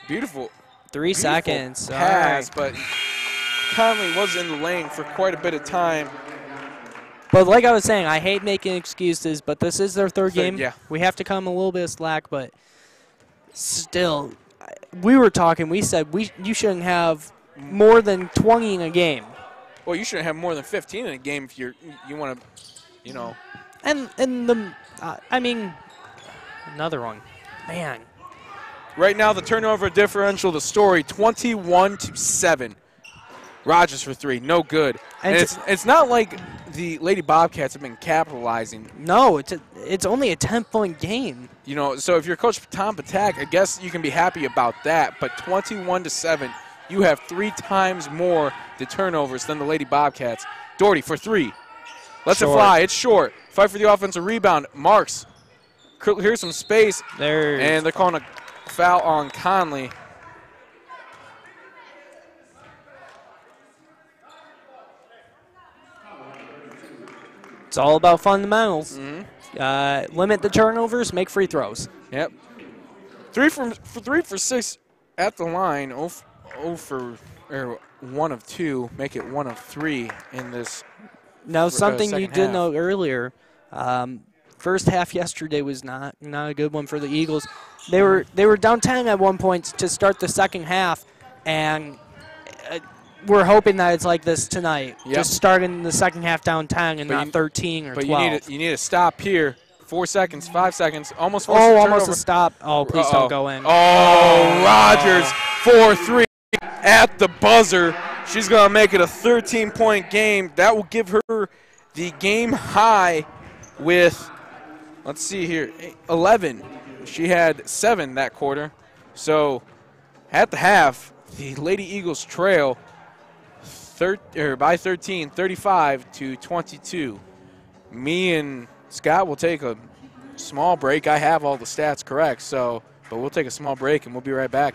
Beautiful. 3 seconds. Pass, but Conley was in the lane for quite a bit of time. But like I was saying, I hate making excuses, but this is their third game. Yeah. We have to come a little bit of slack, but still, we were talking. We said you shouldn't have more than 20 in a game. Well, you shouldn't have more than 15 in a game if you want to, you know. And I mean, another one. Man. Right now, the turnover differential, the story, 21-7. Rogers for 3, no good. And it's not like the Lady Bobcats have been capitalizing. No, it's only a 10-point game. You know, so if you're Coach Tom Patak, I guess you can be happy about that. But 21-7, you have 3 times more the turnovers than the Lady Bobcats. Doherty for 3. Lets it fly. It's short. Fight for the offensive rebound. Marks. Here's some space. And they're calling a foul on Conley. It's all about fundamentals. Limit the turnovers, make free throws. Yep. 3 for 6 at the line. 1 of 2. Make it 1 of 3 in this. Now, something you did note earlier. First half yesterday was not a good one for the Eagles. They were down 10 at one point to start the second half, and we're hoping that it's like this tonight. Yep. Just starting the second half down 10 and not 13 or 12. But you need to stop here. 4 seconds, 5 seconds, almost. Almost a stop. Oh, please don't go in. Oh, Rogers 4-3 at the buzzer. She's going to make it a 13-point game. That will give her the game high with, let's see here, 11. She had 7 that quarter. So at the half, the Lady Eagles trail by 13, 35-22. Me and Scott will take a small break. I have all the stats correct, but we'll take a small break and we'll be right back.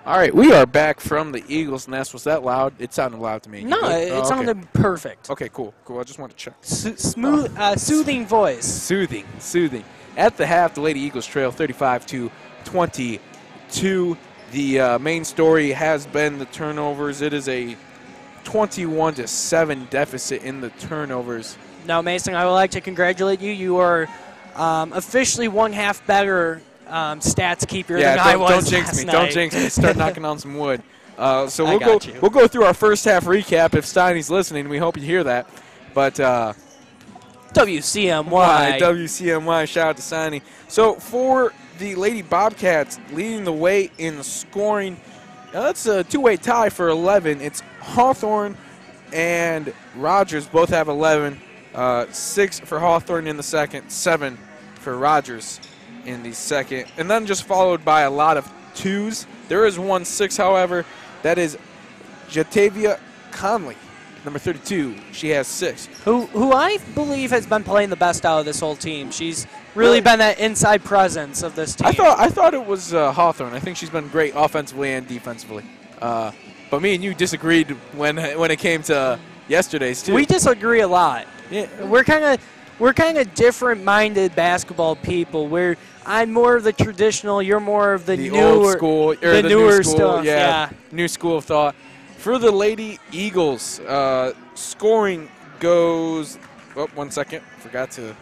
All right, we are back from the Eagles' nest. Was that loud? It sounded loud to me. No, it sounded perfect. Okay, cool. I just wanted to check. Smooth, soothing voice. Soothing. At the half, the Lady Eagles trail 35-22. The main story has been the turnovers. It is a 21-7 deficit in the turnovers. Now, Mason, I would like to congratulate you. You are officially one half better stats keeper than I was. Don't jinx me. Night. Don't jinx me. Start knocking on some wood. So we'll go through our first half recap. If Steiny's listening, we hope you hear that. But WCMY. Shout out to Steiny. So for the Lady Bobcats, leading the way in scoring, that's a two-way tie for 11. It's Hawthorne and Rogers both have 11. 6 for Hawthorne in the second, 7 for Rogers in the second, and then just followed by a lot of 2s. There is 1 6, however. That is Jatavia Conley, number 32. She has 6. Who I believe has been playing the best out of this whole team. She's really been that inside presence of this team. I thought it was Hawthorne. I think she's been great offensively and defensively. But me and you disagreed when it came to yesterday's too. We disagree a lot. Yeah. We're kind of different-minded basketball people. Where I'm more of the traditional, you're more of the newer, old school, or the newer new school, stuff. yeah, new school of thought. For the Lady Eagles, scoring goes. Oh, 1 second, forgot to.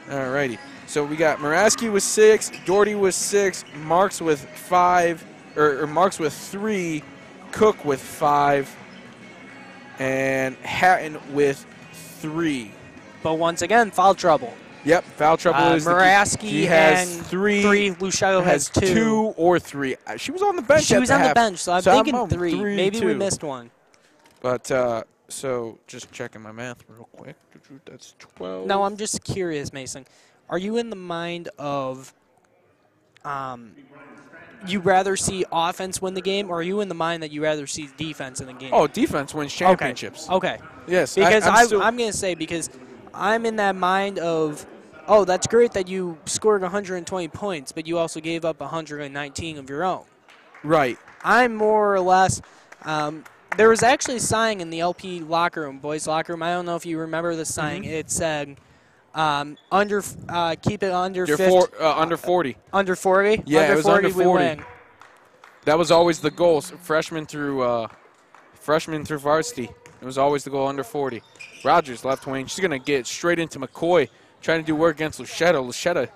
Alrighty, so we got Muraski with 6, Doherty with 6, Marks with 5, or Marks with 3, Cook with 5, and Hatton with 3. But once again, foul trouble. Yep, foul trouble is Muraski has and 3. Luchetto has 2. 2 or 3. She was on the bench. She was on the bench, so I'm thinking on 3. Maybe we missed one. But so just checking my math real quick. That's 12. Now I'm just curious, Mason. Are you in the mind of you rather see offense win the game, or are you in the mind that you rather see defense in the game? Oh, defense wins championships. Okay. Yes. Because I'm going to say, because I'm in that mind of, oh, that's great that you scored 120 points, but you also gave up 119 of your own. Right. I'm more or less there was actually a sign in the LP locker room, boys locker room. I don't know if you remember the sign. Mm-hmm. It said, keep it under 50. Under 40. Under 40? Yeah, under it was 40, under 40. We win. That was always the goal, freshman through varsity. It was always the goal under 40. Rogers, left wing. She's going to get straight into McCoy, trying to do work against Luchetto. Luchetto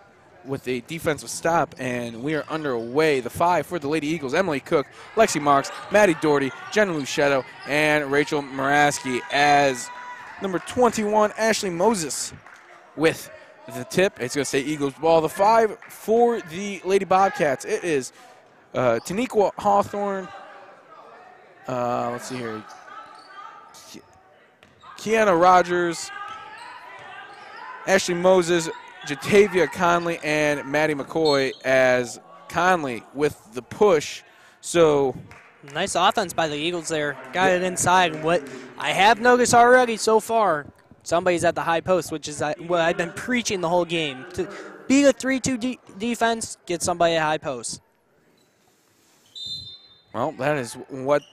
with a defensive stop, and we are underway. The 5 for the Lady Eagles: Emily Cook, Lexi Marks, Maddie Doherty, Jenna Luchetto, and Rachel Muraski, as number 21, Ashley Moses, with the tip. It's going to say Eagles ball. The 5 for the Lady Bobcats. It is Taniqua Hawthorne. Let's see here. Kiana Rogers, Ashley Moses, Jatavia Conley, and Maddie McCoy, as Conley with the push. So nice offense by the Eagles there. Got it inside. What I have noticed already so far, somebody's at the high post, which is what I've been preaching the whole game. To be a 3-2 defense, get somebody at high post. Well, that is what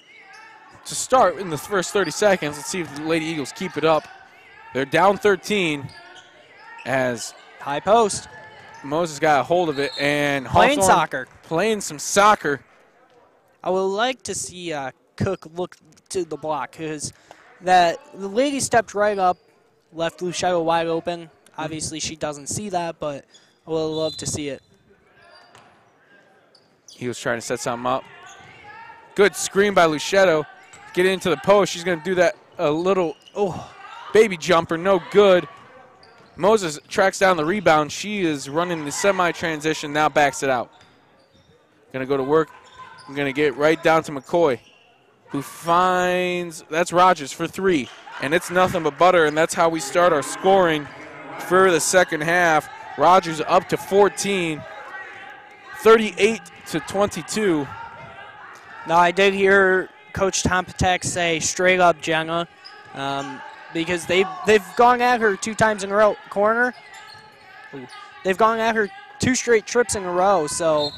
to start in the first 30 seconds. Let's see if the Lady Eagles keep it up. They're down 13 as high post. Moses got a hold of it, and playing soccer. Playing some soccer. I would like to see Cook look to the block, because the lady stepped right up, left Luchetto wide open. Obviously, she doesn't see that, but I would love to see it. He was trying to set something up. Good screen by Luchetto. Get into the post. She's going to do that a little baby jumper. No good. Moses tracks down the rebound. She is running the semi-transition, now backs it out. Going to go to work. I'm going to get right down to McCoy, who finds, that's Rogers for 3. And it's nothing but butter, and that's how we start our scoring for the second half. Rogers up to 14, 38-22. Now, I did hear Coach Tom Patek say straight up Jenna, because they've gone at her 2 times in a row. Corner. They've gone at her 2 straight trips in a row, so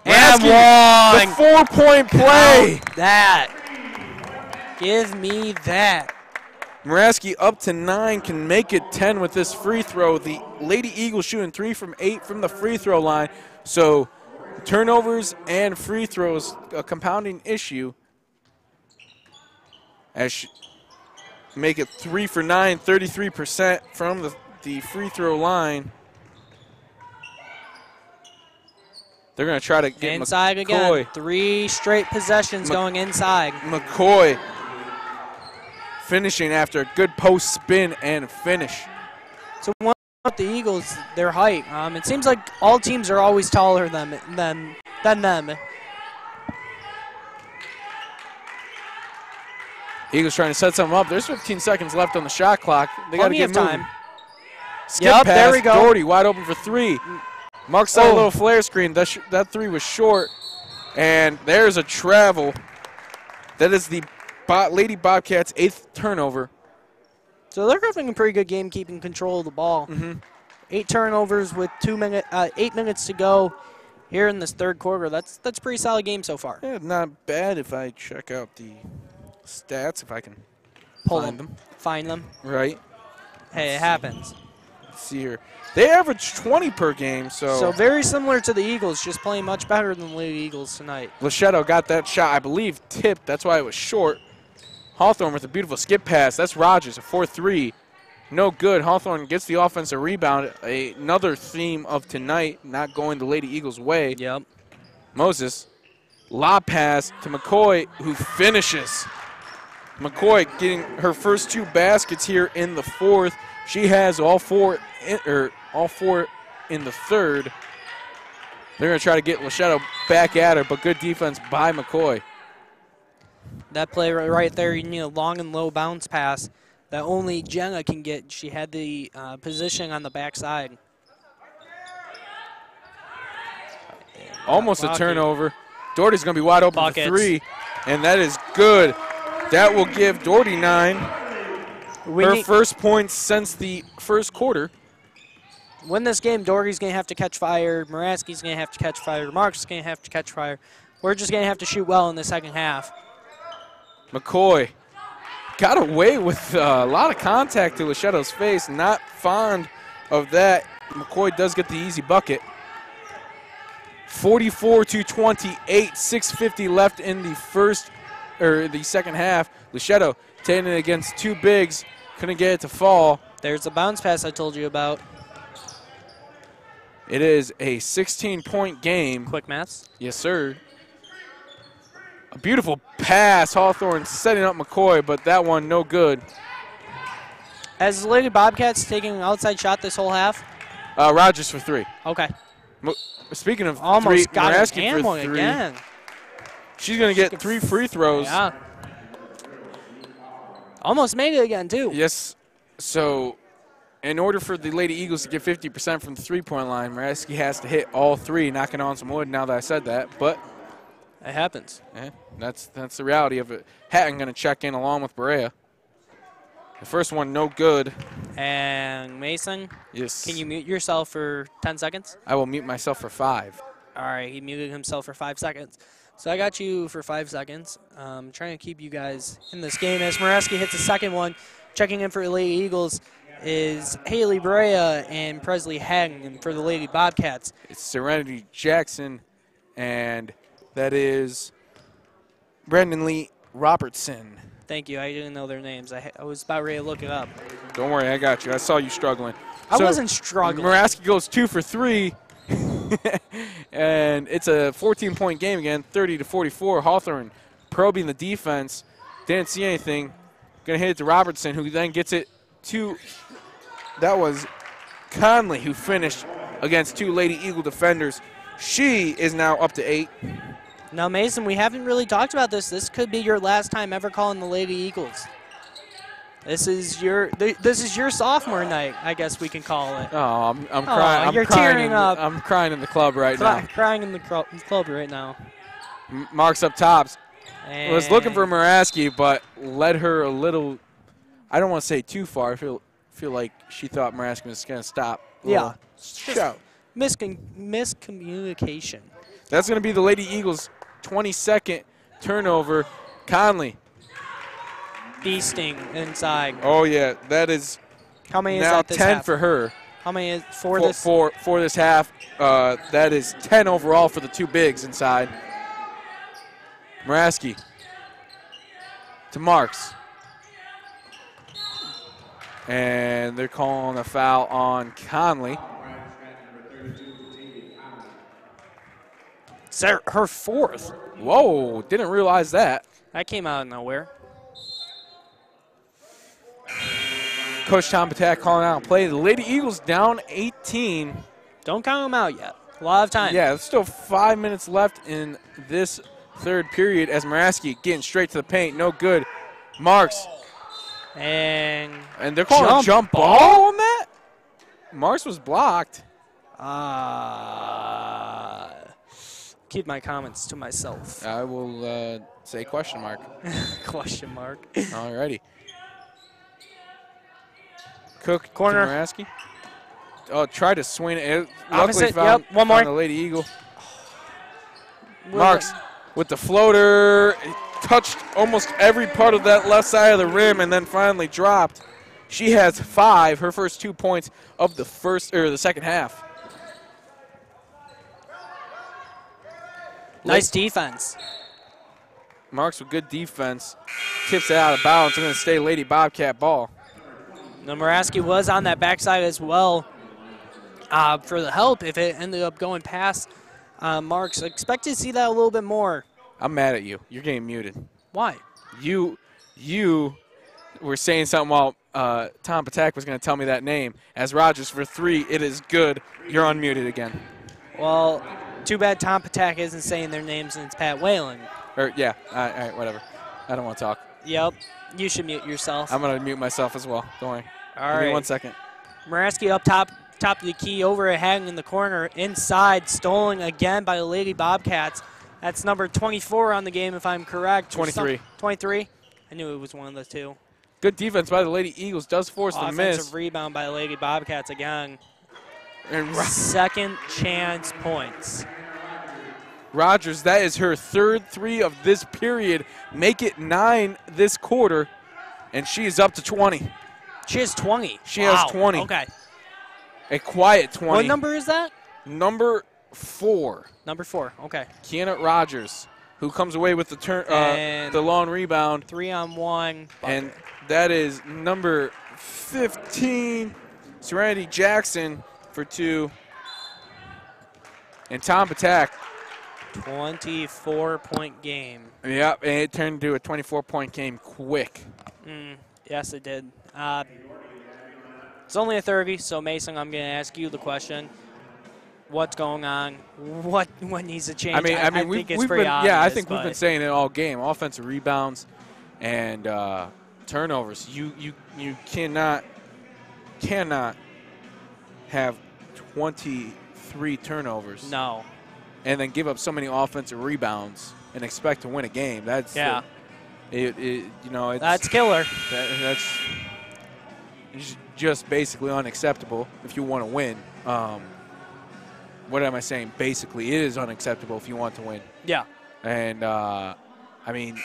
And The one. 4-point play. Count that. Give me that. Muraski up to 9, can make it 10 with this free throw. The Lady Eagles shooting 3 from 8 from the free throw line. So turnovers and free throws, a compounding issue. As make it 3 for 9, 33% from the free throw line. They're going to try to get inside McCoy. again. 3 straight possessions going inside. McCoy finishing after a good post spin and finish. So one with the Eagles, their height. It seems like all teams are always taller than them. Eagles trying to set something up. There's 15 seconds left on the shot clock. They got to get moving. Time. Skip Yep, pass. there we go. Doherty wide open for 3. Marks out a little flare screen. That 3 was short. And there's a travel. That is the Lady Bobcats' 8th turnover. So they're having a pretty good game keeping control of the ball. 8 turnovers with 8 minutes to go here in this third quarter. That's a pretty solid game so far. Yeah, not bad if I check out the stats, if I can Find them. Right. Hey, it happens. Let's see here. They average 20 per game, So very similar to the Eagles, just playing much better than the Lady Eagles tonight. Lechetto got that shot, I believe, tipped. That's why it was short. Hawthorne with a beautiful skip pass. That's Rogers, a 4-3. No good. Hawthorne gets the offensive rebound. Another theme of tonight, not going the Lady Eagles' way. Yep. Moses, lob pass to McCoy, who finishes. McCoy getting her first 2 baskets here in the fourth. She has all four in the third. They're going to try to get Lechetto back at her, but good defense by McCoy. That play right there, you need a long and low bounce pass that only Jenna can get. She had the position on the backside. Almost a turnover. Doherty's going to be wide open Buckets. for 3, and that is good. That will give Doherty 9. Her first points since the first quarter. Win this game, Doherty's going to have to catch fire. Muraski's going to have to catch fire. Mark's going to have to catch fire. We're just going to have to shoot well in the second half. McCoy got away with a lot of contact to Lechetto's face. Not fond of that. McCoy does get the easy bucket. 44-28, 6:50 left in the second half. Lechetto taking it against 2 bigs, couldn't get it to fall. There's the bounce pass I told you about. It is a 16-point game. Quick maths. Yes, sir. A beautiful pass. Hawthorne setting up McCoy, but that one no good. Has the Lady Bobcats taking an outside shot this whole half? Rogers for 3. Okay. Speaking of Almost 3, got Muraski an for one 3. again. She's going to get 3 free throws. Yeah. Almost made it again, too. Yes. So, in order for the Lady Eagles to get 50% from the three-point line, Muraski has to hit all 3, knocking on some wood now that I said that. But it happens. That's the reality of it. Hatton going to check in along with Berea. The first one, no good. And Mason, yes. Can you mute yourself for 10 seconds? I will mute myself for 5. All right, he muted himself for 5 seconds. So I got you for 5 seconds. Trying to keep you guys in this game. As Muraski hits the second one, checking in for the Lady Eagles is Haley Berea and Presley Hatton. And for the Lady Bobcats, it's Serenity Jackson, and that is Brandon Lee Robertson. Thank you. I didn't know their names. I was about ready to look it up. Don't worry, I got you. I saw you struggling. I wasn't struggling. Muraski goes 2 for 3, and it's a 14-point game again, 30-44. Hawthorne probing the defense. Didn't see anything. Going to hit it to Robertson, who then gets it to, that was Conley, who finished against 2 Lady Eagle defenders. She is now up to 8. Now, Mason, we haven't really talked about this. This could be your last time ever calling the Lady Eagles. This is your sophomore night, I guess we can call it. Oh, I'm crying. You're tearing up. I'm crying in the club right now. Crying in the club right now. Marks up tops. And was looking for Muraski, but led her a little. I don't want to say too far. I feel like she thought Muraski was going to stop. Yeah. Shout. Miscommunication. That's going to be the Lady Eagles' 22nd turnover. Conley. Beasting inside. Oh, yeah. That is How many is now that this 10 half? for her. How many is for this half? That is 10 overall for the two bigs inside. Muraski to Marks. And they're calling a foul on Conley. Is that her fourth? Whoa, didn't realize that. That came out of nowhere. Coach Tom Patak calling out play. The Lady Eagles down 18. Don't count them out yet. A lot of time. Yeah, there's still 5 minutes left in this third period as Muraski getting straight to the paint. No good. Marks. And they're calling a jump ball on that? Marks was blocked. Keep my comments to myself. I will say question mark. Question mark. Alrighty. Cook Corner. to Muraski. Oh, tried to swing it. Luckily Opposite, found, yep, one more. found the Lady Eagle. Marks with the floater. Touched almost every part of that left side of the rim and then finally dropped. She has 5, her first 2 points of the second half. Nice defense. Marks with good defense. Tips it out of bounds. It's going to stay Lady Bobcat ball. Now Muraski was on that backside as well for the help if it ended up going past Marks. Expect to see that a little bit more. I'm mad at you. You're getting muted. Why? You were saying something while Tom Patak was going to tell me that name. As Rogers for 3, it is good. You're unmuted again. Well, too bad Tom Patak isn't saying their names and it's Pat Whalen. Yeah, all right, whatever. I don't want to talk. Yep. You should mute yourself. I'm going to mute myself as well. Don't worry. All Give me right. 1 second. Muraski up top of the key, over a Hagen in the corner, inside, stolen again by the Lady Bobcats. That's number 24 on the game, if I'm correct. 23. 23? I knew it was one of the two. Good defense by the Lady Eagles. Does force the miss. Offensive rebound by the Lady Bobcats again. And Second chance points. Rogers, that is her third 3 of this period. Make it 9 this quarter, and she is up to 20. She has 20. She has 20. Okay. A quiet 20. What number is that? Number 4. Number 4. Okay. Kiana Rogers, who comes away with the long rebound. 3-on-1. And that is number 15, Serenity Jackson for 2. And Tom Patak. 24-point game. Yep, and it turned into a 24-point game quick. Yes, it did. It's only a 30, so Mason, I'm going to ask you the question. What's going on? What needs to change? I mean, think it's we've pretty been, obvious. yeah, I think we've been saying it all game. Offensive rebounds and turnovers. You cannot have 23 turnovers. No. And then give up so many offensive rebounds and expect to win a game. That's that's killer. That's just basically unacceptable if you want to win. What am I saying? Basically, it is unacceptable if you want to win. Yeah. And I mean,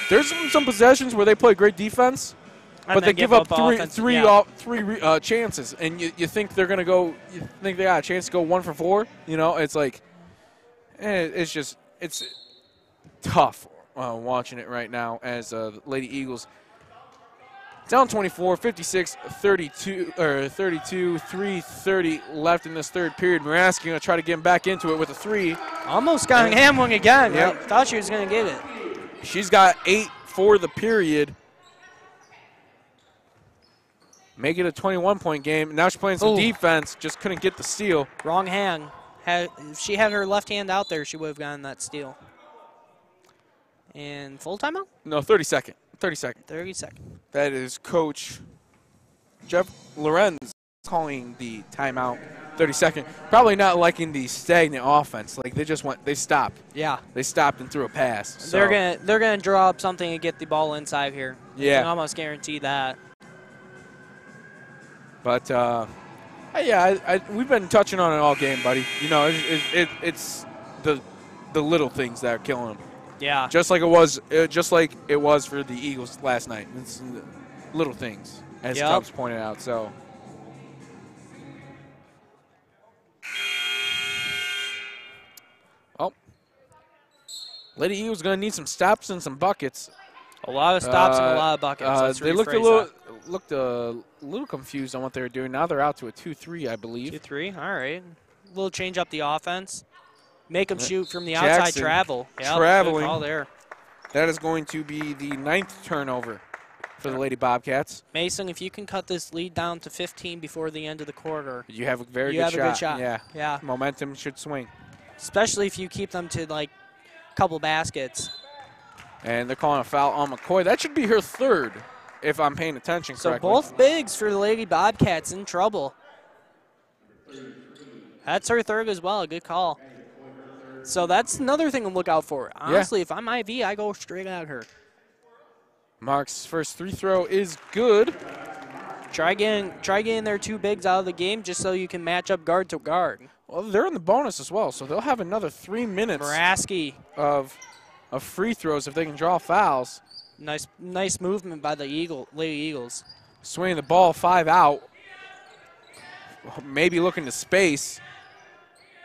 there's some possessions where they play great defense, but they give up three chances, and you think they're gonna go. You think they got a chance to go 1 for 4? You know, it's like, it's tough watching it right now as the Lady Eagles down 24, 56, 32, 3:30 left in this third period. Muraski going to try to get him back into it with a 3. Almost got a hamling again. Yep. I thought she was going to get it. She's got 8 for the period. Make it a 21-point game. Now she's playing some defense. Just couldn't get the steal. Wrong hand. If she had her left hand out there, she would have gotten that steal. And full timeout? No, 30 second. 30 second. 30 seconds. That is Coach Jeff Lorenz calling the timeout. 30 second. Probably not liking the stagnant offense. Like they stopped. Yeah. They stopped and threw a pass. So. They're gonna draw up something and get the ball inside here. Yeah. I can almost guarantee that. But we've been touching on it all game, buddy. You know, it's the little things that are killing them. Yeah. Just like it was for the Eagles last night. It's little things, as Tubbs pointed out. So. Oh. Lady Eagles going to need some stops and some buckets. A lot of stops and a lot of buckets. They looked a little confused on what they were doing. Now they're out to a 2-3, I believe. 2-3, all right. A little change up the offense. Make them shoot from the outside travel. Yeah, traveling. Good call there. That is going to be the 9th turnover for the Lady Bobcats. Mason, if you can cut this lead down to 15 before the end of the quarter, you have a very good shot. shot. Yeah. Momentum should swing. Especially if you keep them to like a couple baskets. And they're calling a foul on McCoy. That should be her 3rd, if I'm paying attention correctly. So both bigs for the Lady Bobcats in trouble. That's her 3rd as well. Good call. So that's another thing to look out for. Honestly, if I'm IV, I go straight at her. Mark's first free throw is good. Try getting their 2 bigs out of the game just so you can match up guard to guard. Well, they're in the bonus as well, so they'll have another 3 minutes of free throws if they can draw fouls. Nice movement by the Lady Eagles. Swinging the ball 5 out. Maybe looking to space.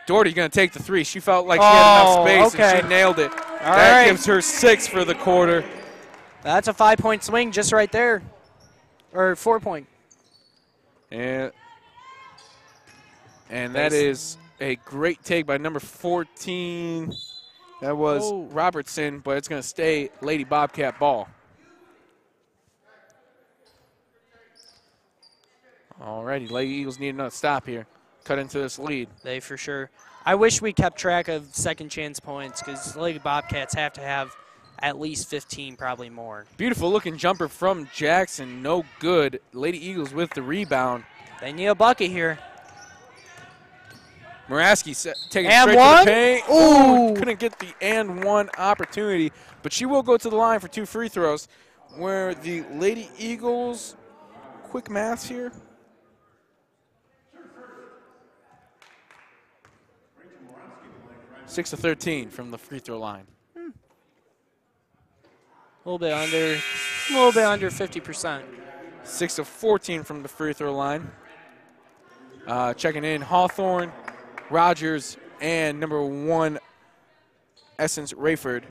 Doherty's going to take the 3. She felt like she had enough space, and she nailed it. That gives her 6 for the quarter. That's a 5-point swing just right there. Or 4-point. And that is a great take by number 14. That was Robertson, but it's going to stay Lady Bobcat ball. Alrighty, Lady Eagles need another stop here. Cut into this lead. They for sure. I wish we kept track of second chance points because Lady Bobcats have to have at least 15, probably more. Beautiful looking jumper from Jackson. No good. Lady Eagles with the rebound. They need a bucket here. Muraski taking and straight one? to the paint. Ooh, couldn't get the and one opportunity, but she will go to the line for 2 free throws. Where the Lady Eagles, quick maths here. Six of 13 from the free throw line. A little bit under 50%. 6 of 14 from the free throw line. Checking in Hawthorne, Rogers, and number 1 Essence Rayford.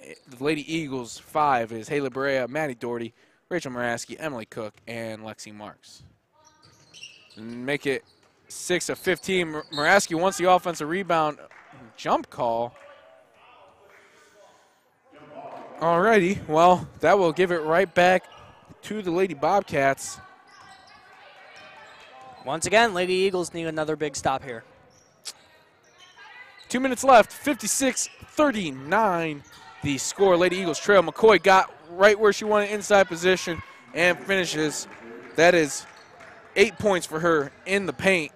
The Lady Eagles 5 is Haley Barea, Maddie Doherty, Rachel Muraski, Emily Cook, and Lexi Marks. And make it 6 of 15. Muraski wants the offensive rebound. Jump call. Alrighty, well, that will give it right back to the Lady Bobcats. Once again, Lady Eagles need another big stop here. 2 minutes left, 56-39. The score, Lady Eagles trail. McCoy got right where she wanted, inside position, and finishes. That is 8 points for her in the paint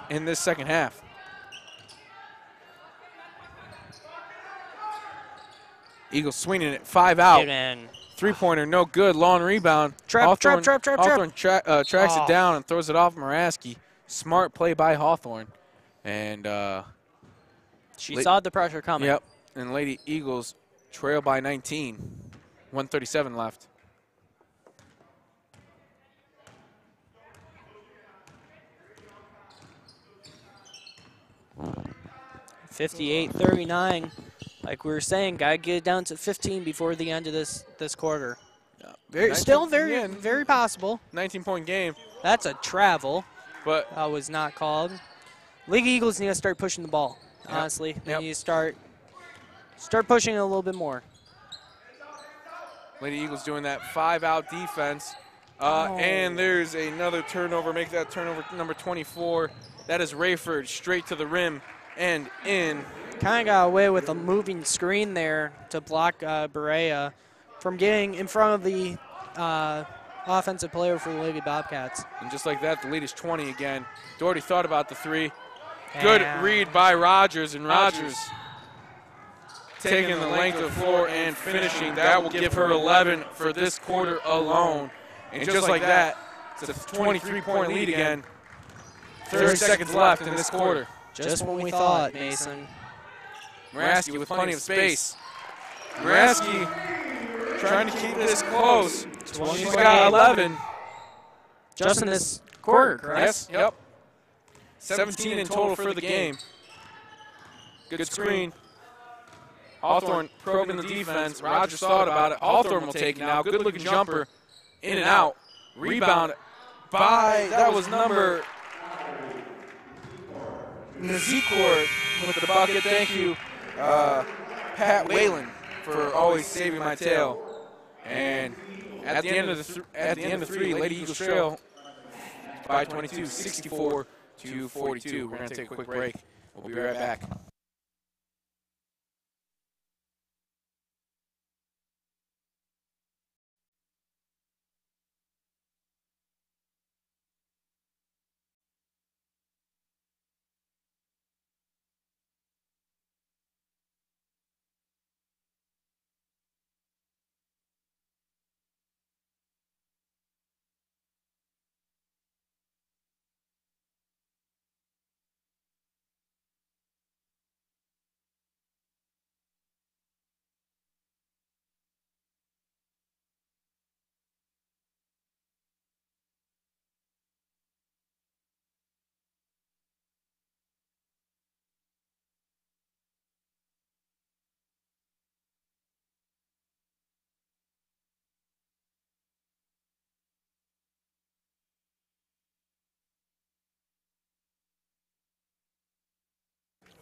in this second half. Eagles swinging it, 5 out. 3-pointer, no good. Long rebound. Hawthorne tracks it down and throws it off Muraski. Smart play by Hawthorne. And she saw the pressure coming. Yep. And Lady Eagles trail by 19. 1:37 left. (58-39). Like we were saying, gotta get it down to 15 before the end of this quarter. Very possible. 19-point game. That's a travel. But was not called. League Eagles need to start pushing the ball. Honestly, they need to start pushing it a little bit more. Lady Eagles doing that 5-out defense. And there's another turnover. Make that turnover number 24. That is Rayford straight to the rim and in. Kind of got away with a moving screen there to block Barea from getting in front of the offensive player for the Lady Bobcats. And just like that, the lead is 20 again. Doherty thought about the 3. Good read by Rogers, and Rogers taking the length of the floor and finishing. That will give her 11 for this quarter alone. And just like that, it's a 23-point lead again. 30 seconds left in this quarter. Just when we thought, Mason. Muraski with plenty of space. Muraski trying to keep this close. She's got 11. Just in this quarter, correct? Yes, yep. 17 in total for the game. Good screen. Hawthorne probing the defense. Rogers thought about it. Hawthorne will take it now. Good-looking jumper. In and out. Rebound by, that was number Nazikor with the bucket. Thank you, Pat Whalen, for always saving my tail. And at the end of three, Lady Eagles trail by 22, 64-42. We're going to take a quick break. We'll be right back.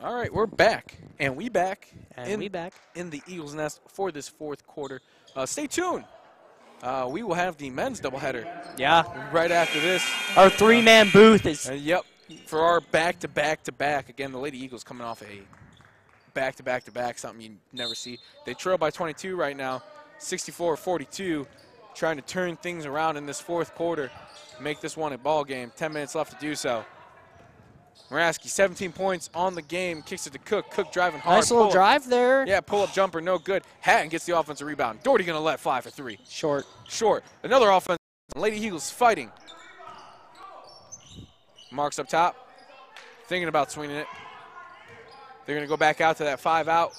All right, we're back, and we back in the Eagles' Nest for this fourth quarter. Stay tuned. We will have the men's doubleheader. Yeah. Right after this. Our three-man booth is. Yep. For our back-to-back-to-back. Again, the Lady Eagles coming off a back-to-back-to-back, something you never see. They trail by 22 right now, 64-42, trying to turn things around in this fourth quarter, make this one a ball game. 10 minutes left to do so. Muraski, 17 points on the game, kicks it to Cook. Cook driving hard. Nice little drive there. Yeah, pull-up jumper, no good. Hatton gets the offensive rebound. Doherty going to let fly for three. Short. Another offense. Lady Eagles fighting. Marks up top, thinking about swinging it. They're going to go back out to that 5-out.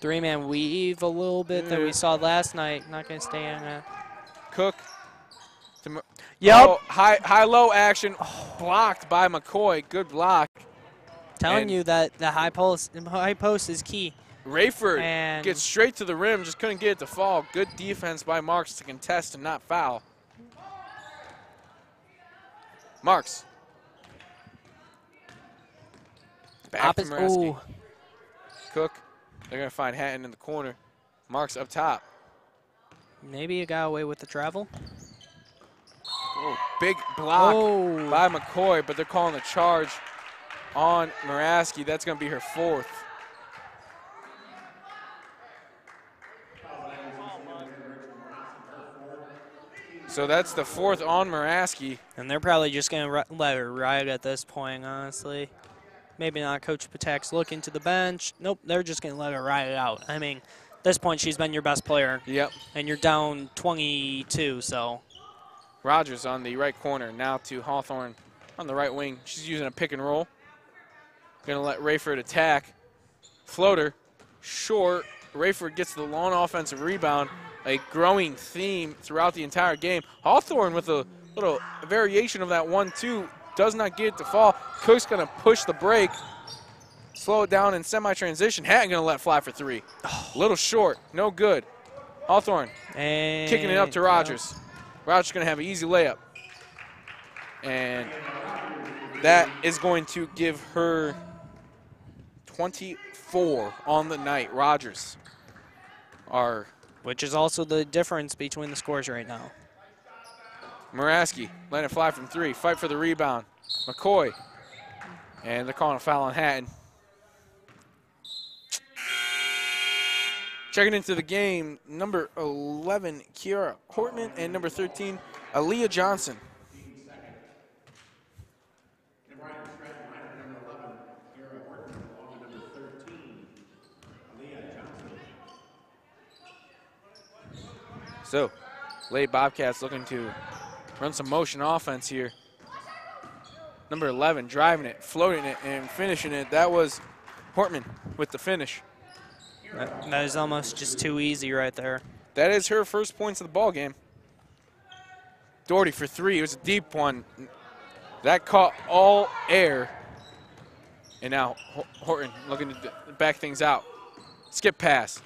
Three-man weave a little bit that we saw last night. Not going to stay in that. Cook. Yep. Oh, high-low action. Blocked by McCoy. Good block. Telling you that the high post is key. Rayford gets straight to the rim, just couldn't get it to fall. Good defense by Marks to contest and not foul. Marks. Back to Muraski. Cook. They're going to find Hatton in the corner. Marks up top. Maybe you got away with the travel. Oh, big block by McCoy, but they're calling the charge on Muraski. That's going to be her fourth. So that's the fourth on Muraski. And they're probably just going to let her ride at this point, honestly. Maybe not. Coach Patek's looking to the bench. Nope, they're just going to let her ride it out. I mean, at this point, she's been your best player. Yep. And you're down 22, so. Rogers on the right corner, now to Hawthorne on the right wing. She's using a pick and roll. Going to let Rayford attack. Floater, short. Rayford gets the long offensive rebound. A growing theme throughout the entire game. Hawthorne with a little variation of that 1-2. Does not get it to fall. Cook's going to push the break. Slow it down in semi-transition. Hatton going to let fly for three. A little short. No good. Hawthorne kicking it up to Rogers. Rogers going to have an easy layup. And that is going to give her 24 on the night. Rogers are... Which is also the difference between the scores right now. Muraski letting it fly from three. Fight for the rebound. McCoy. And they're calling a foul on Hatton. Checking into the game, number 11, Kiara Hortman, and number 13, Aaliyah Johnson. So, Lady Bobcats looking to run some motion offense here. number 11, driving it, floating it, and finishing it. That was Hortman with the finish. That is almost just too easy right there. That is her first points of the ball game. Doherty for 3. It was a deep one. That caught all air. And now Horton looking to back things out. Skip pass.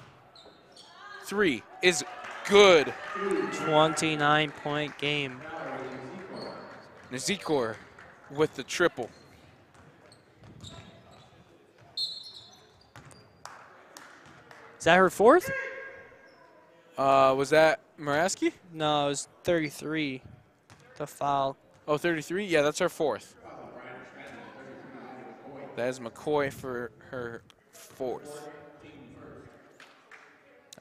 3 is good. 29-point game. Nazikor with the triple. Is that her 4th? Was that Muraski? No, it was 33. The foul. Oh, 33? Yeah, that's her 4th. That is McCoy for her 4th.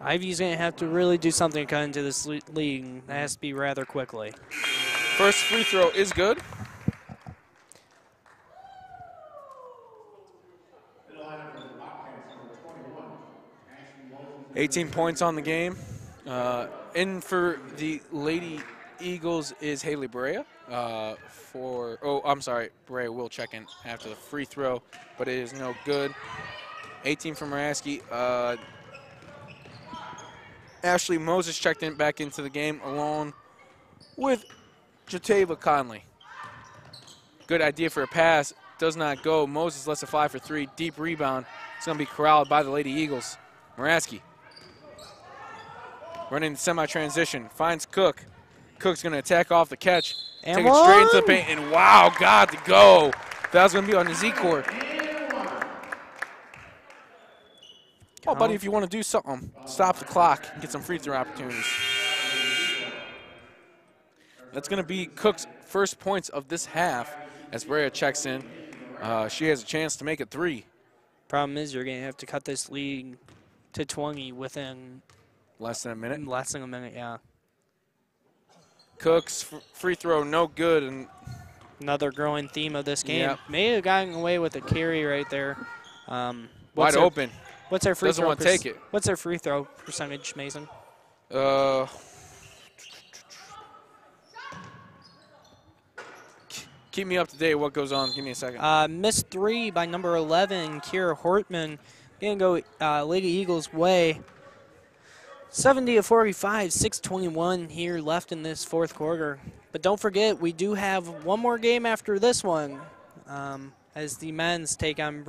Ivy's going to have to really do something to cut into this league. That has to be rather quickly. First free throw is good. $18 points on the game. In for the Lady Eagles is Haley Brea. Brea will check in after the free throw, but it is no good. 18 from Muraski. Ashley Moses checked in back into the game along with Jatava Conley. Good idea for a pass. Does not go. Moses lets it fly for 3. Deep rebound. It's going to be corralled by the Lady Eagles. Muraski running the semi-transition. Finds Cook. Cook's going to attack off the catch. And take it straight into the paint. And wow, got to go. That was going to be on the Z-Core. Oh, buddy, if you want to do something, stop the clock and get some free throw opportunities. That's going to be Cook's first points of this half as Brea checks in. She has a chance to make it 3. Problem is you're going to have to cut this lead to 20 within less than a minute. Less than a minute, yeah. Cook's free throw no good. And another growing theme of this game. Yep. May have gotten away with a carry right there. Wide open. What's their free Doesn't throw? want to take it. What's their free throw percentage, Mason? Keep me up to date what goes on. Give me a second. Missed 3 by number 11, Kira Hortman. Going to go Lady Eagles' way. 70-45, 6:21 here left in this 4th quarter. But don't forget, we do have one more game after this one as the men's take on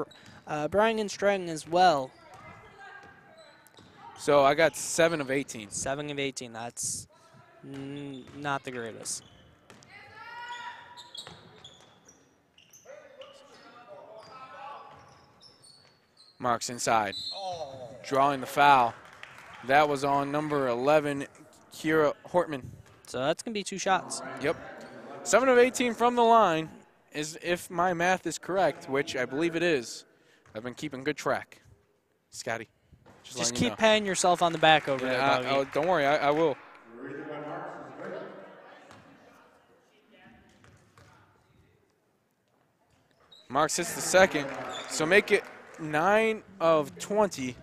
Bryant and Stratton as well. So I got 7 of 18. 7 of 18. That's not the greatest. Marks inside. Drawing the foul. That was on number 11, Kira Hortman. So that's going to be 2 shots. Yep. 7 of 18 from the line is, if my math is correct, which I believe it is. I've been keeping good track. Scotty. Just keep patting yourself on the back over there, Bobby. Oh, don't worry, I will. Marks hits the second, so make it 9 of 20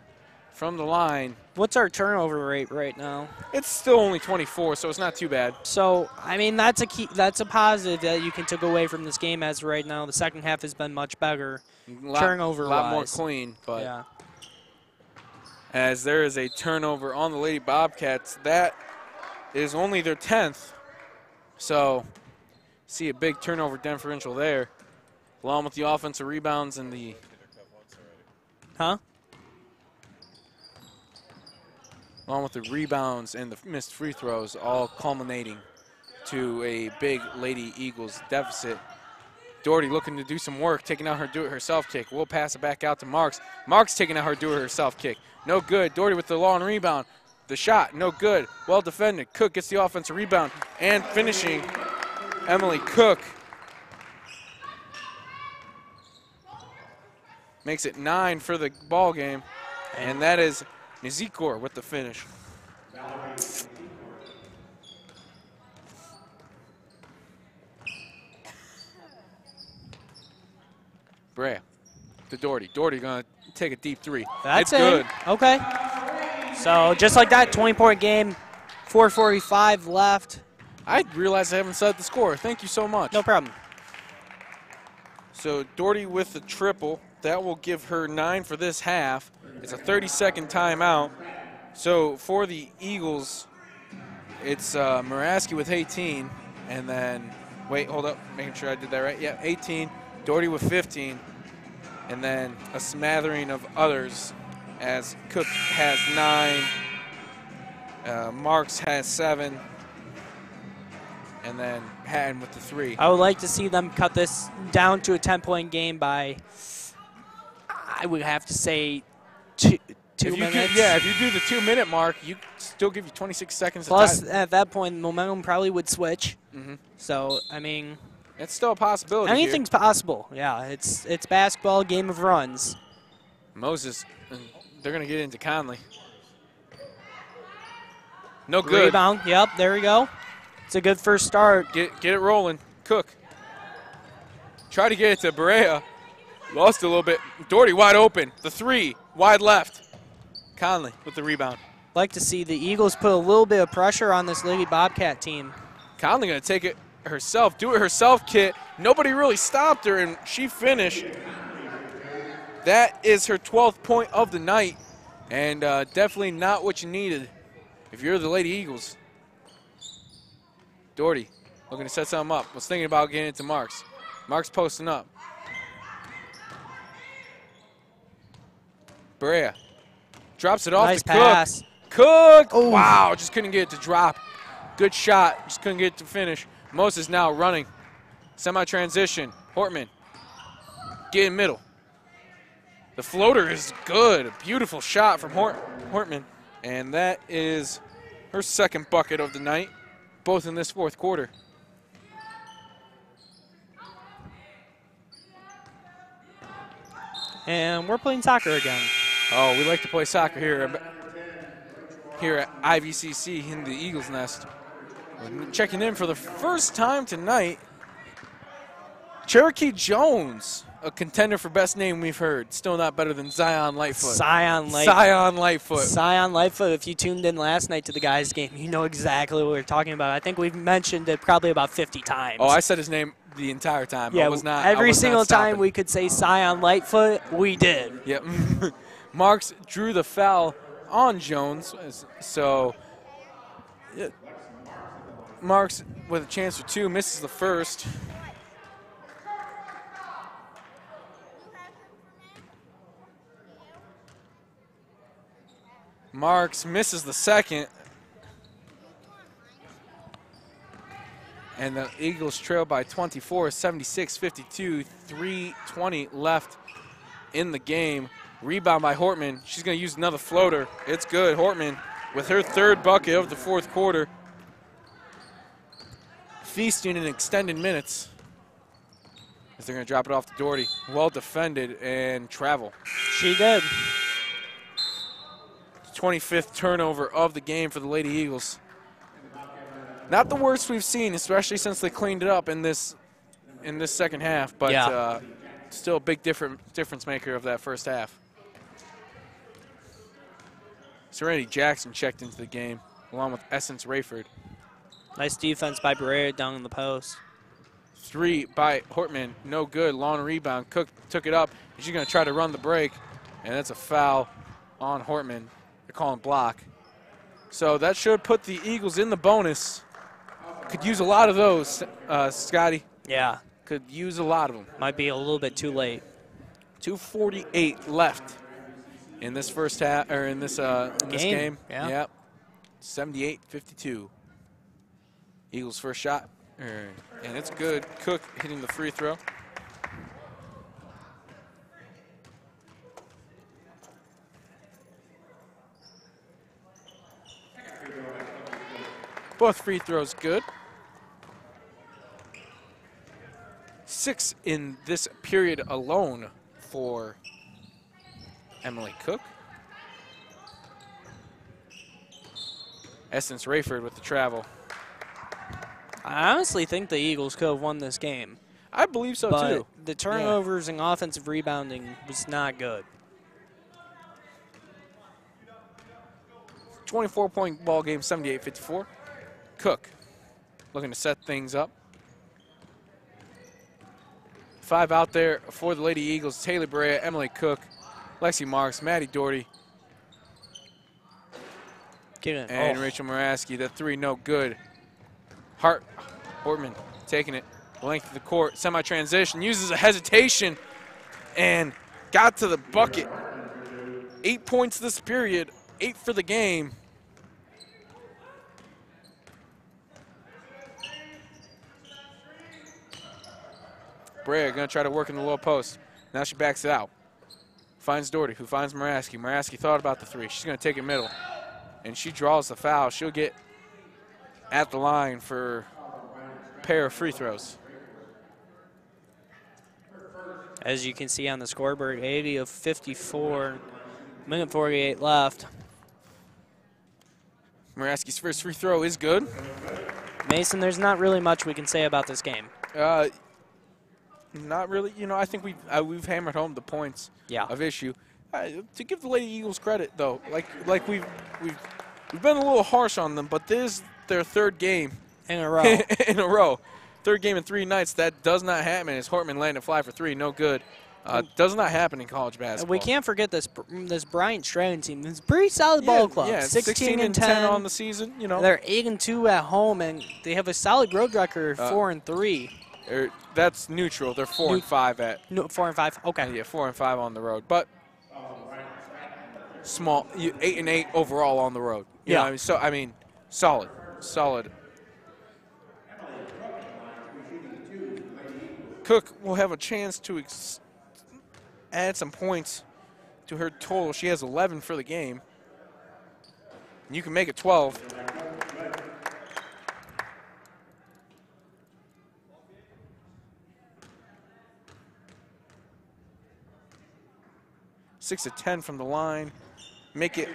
from the line. What's our turnover rate right now? It's still only 24, so it's not too bad. So, I mean, that's a key. That's a positive that you can take away from this game as right now. The second half has been much better, turnover-wise. A lot more clean, but yeah. As there is a turnover on the Lady Bobcats, that is only their 10th. So, see a big turnover differential there, along with the offensive rebounds and the. Huh? Along with the rebounds and the missed free throws, all culminating to a big Lady Eagles deficit. Doherty looking to do some work, taking out her do-it-herself kick. We'll pass it back out to Marks. Marks taking out her do-it-herself kick. No good. Doherty with the long rebound. The shot, no good. Well defended. Cook gets the offensive rebound and finishing Emily Cook. Makes it 9 for the ball game, and that is Nazikor with the finish. Brea to Doherty. Doherty gonna take a deep 3. That's it's good. Okay. So just like that, 20-point game, 4:45 left. I realized I haven't said the score. Thank you so much. No problem. So Doherty with the triple. That will give her 9 for this half. It's a 30-second timeout. So for the Eagles, it's Muraski with 18. And then, wait, hold up, making sure I did that right. Yeah, 18. Doherty with 15. And then a smattering of others as Cook has 9. Marks has 7. And then Hatton with the 3. I would like to see them cut this down to a 10-point game by, I would have to say, two minutes. If you do the 2-minute mark, you still give you 26 seconds. Plus, at that point, momentum probably would switch. So, I mean, it's still a possibility. Anything's possible. Yeah, it's basketball, game of runs. Moses, they're going to get into Conley. No good. Rebound. Yep, there we go. It's a good first start. Get it rolling. Cook. Try to get it to Berea. Lost a little bit. Doherty wide open. The 3, wide left. Conley with the rebound. Like to see the Eagles put a little bit of pressure on this Lady Bobcat team. Conley going to take it herself. Do it herself, Kit. Nobody really stopped her, and she finished. That is her 12th point of the night, and definitely not what you needed if you're the Lady Eagles. Doherty looking to set something up. Was thinking about getting it to Marks. Marks posting up. Berea drops it off nice to pass. Cook. Cook! Ooh. Wow, just couldn't get it to drop. Good shot, just couldn't get it to finish. Moses now running. Semi-transition. Hortman. Get in middle. The floater is good. A beautiful shot from Hortman. And that is her second bucket of the night, both in this fourth quarter. And we're playing soccer again. Oh, we like to play soccer here at IVCC in the Eagles Nest. Checking in for the first time tonight, Cherokee Jones, a contender for best name we've heard. Still not better than Zion Lightfoot. Zion Lightfoot. Zion Lightfoot, if you tuned in last night to the guys' game, you know exactly what we're talking about. I think we've mentioned it probably about 50 times. Oh, I said his name the entire time. Yeah, I was not, every I was single not stopping. time we could say Zion Lightfoot, we did. Yep. Marks drew the foul on Jones, so Marks with a chance for 2, misses the first. Marks misses the second. And the Eagles trail by 24, 76-52, 3:20 left in the game. Rebound by Hortman. She's going to use another floater. It's good. Hortman with her third bucket of the fourth quarter. Feasting in extended minutes. As they're going to drop it off to Doherty. Well defended and travel. She did. 25th turnover of the game for the Lady Eagles. Not the worst we've seen, especially since they cleaned it up in this second half, but yeah. Still a big difference maker of that first half. Serenity Jackson checked into the game, along with Essence Rayford. Nice defense by Berea down in the post. 3 by Hortman, no good. Long rebound. Cook took it up. She's going to try to run the break, and that's a foul on Hortman. They're calling block. So that should put the Eagles in the bonus. Could use a lot of those, Scotty. Yeah. Could use a lot of them. Might be a little bit too late. 2:48 left in this first half, or in this game. Yeah. Yep. 78-52. Eagles' first shot, and it's good. Cook hitting the free throw. Both free throws good. 6 in this period alone for Emily Cook. Essence Rayford with the travel. I honestly think the Eagles could have won this game. I believe so, but too. The turnovers and offensive rebounding was not good. 24-point ball game, 78-54. Cook looking to set things up. 5 out there for the Lady Eagles. Taylor Brea, Emily Cook, Lexi Marks, Maddie Doherty, and Rachel Moraski. The 3, no good. Hortman taking it the length of the court. Semi-transition, uses a hesitation, and got to the bucket. 8 points this period, 8 for the game. Brea going to try to work in the low post. Now she backs it out. Finds Doherty, who finds Moraski. Moraski thought about the 3. She's going to take it middle. And she draws the foul. She'll get at the line for a pair of free throws. As you can see on the scoreboard, 80 of 54, minute 48 left. Moraski's first free throw is good. Mason, there's not really much we can say about this game. Not really. You know, I think we've hammered home the points of issue. To give the Lady Eagles credit, though, like we've been a little harsh on them, but this is their 3rd game in a row. in a row. 3rd game in 3 nights. That does not happen. As Hortman landed fly for 3, no good. Does not happen in college basketball. We can't forget this Bryant Stratton team. It's a pretty solid ball club. Yeah, 16 and 10 on the season. You know, they're 8 and 2 at home, and they have a solid road record, 4 and 3. That's neutral. They're 4 and 5 at. No, 4 and 5. Okay. Yeah, 4 and 5 on the road, but small. 8 and 8 overall on the road. You know what I mean? So I mean, solid. Cook will have a chance to add some points to her total. She has 11 for the game. You can make it 12. Six of 10 from the line. Make it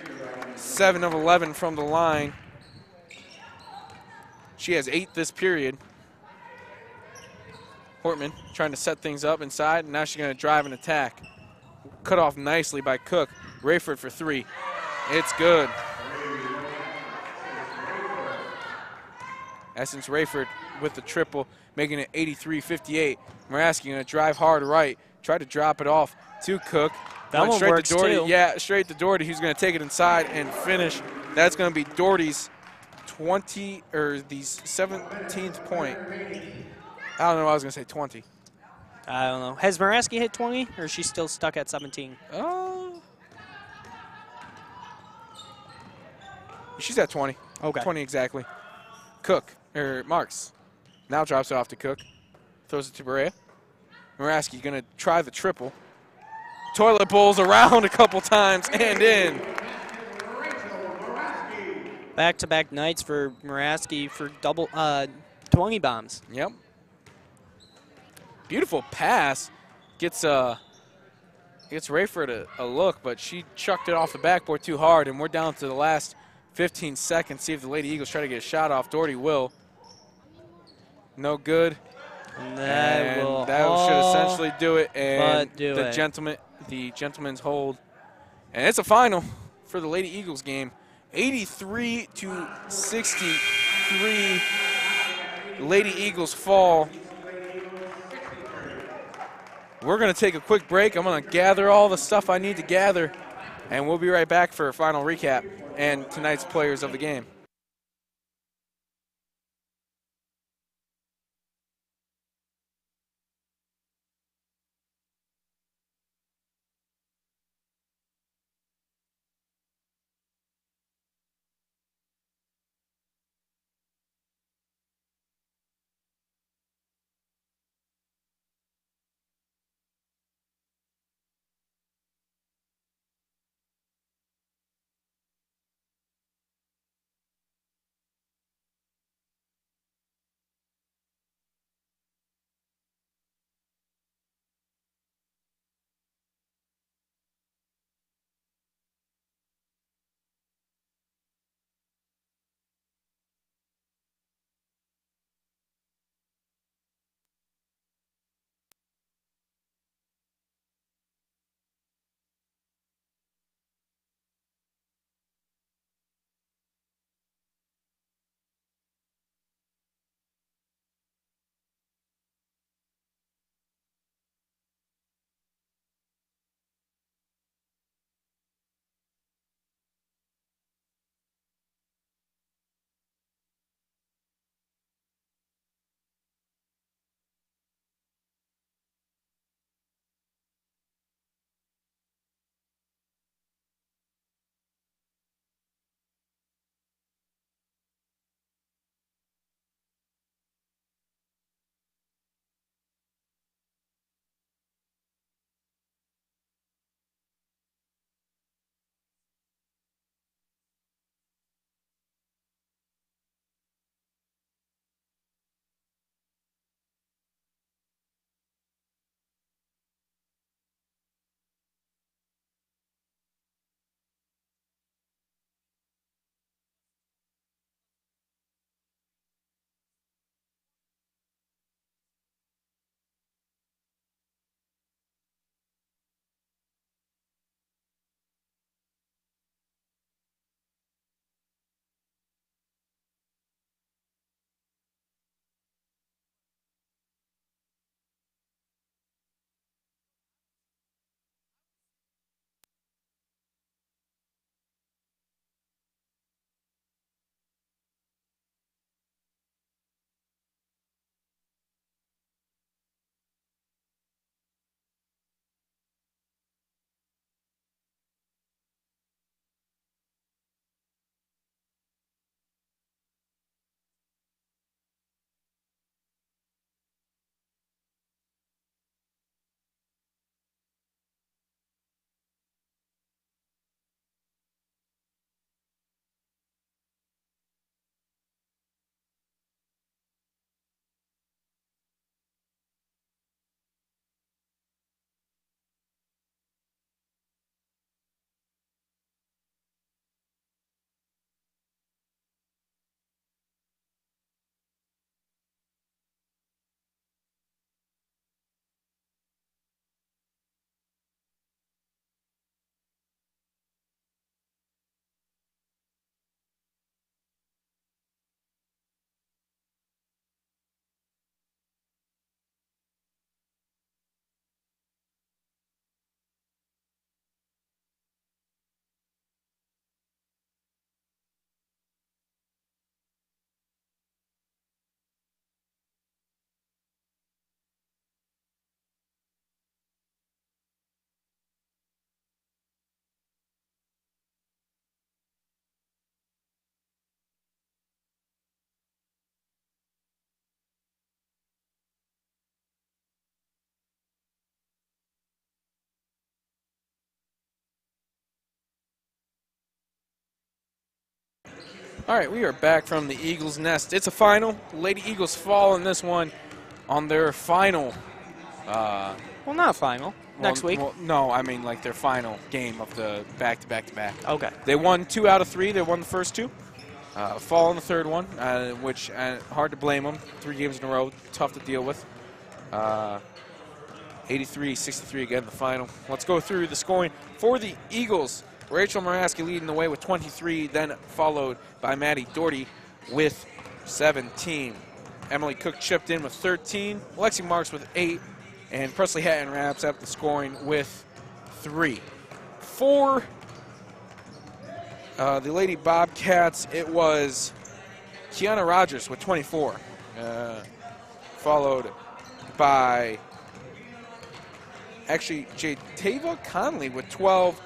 7 of 11 from the line. She has 8 this period. Hortman trying to set things up inside, and now she's going to drive and attack. Cut off nicely by Cook. Rayford for 3. It's good. Essence Rayford with the triple, making it 83-58. Moraski going to drive hard right, try to drop it off to Cook. That one straight works to Doherty. too. Yeah, straight to Doherty, who's going to take it inside and finish. That's going to be Doherty's 17th point. I don't know why I was going to say 20. I don't know. Has Moraski hit 20, or is she still stuck at 17? She's at 20. Okay. 20 exactly. Marks now drops it off to Cook. Throws it to Brea. Moraski going to try the triple. Toilet bowls around a couple times and in. Back-to-back nights for Moraski for double 20 bombs. Yep. Beautiful pass. Gets Rayford a look, but she chucked it off the backboard too hard, and we're down to the last 15 seconds. See if the Lady Eagles try to get a shot off. Doherty will. No good. And that should essentially do it. And the gentleman's hold. And it's a final for the Lady Eagles game. 83-63. Lady Eagles fall. We're going to take a quick break. I'm going to gather all the stuff I need to gather, and we'll be right back for a final recap and tonight's players of the game. All right, we are back from the Eagles' nest. It's a final. Lady Eagles fall in this one on their final. Well, not final. Next week. Well, no, I mean like their final game of the back-to-back-to-back. Okay. They won 2 out of 3. They won the first 2. Fall in the third one, which hard to blame them. 3 games in a row, tough to deal with. 83-63 again, the final. Let's go through the scoring for the Eagles. Rachel Muraski leading the way with 23, then followed by Maddie Doherty with 17. Emily Cook chipped in with 13, Lexi Marks with 8, and Presley Hatton wraps up the scoring with 3. For the Lady Bobcats, it was Kiana Rogers with 24, followed by actually Jatava Conley with 12.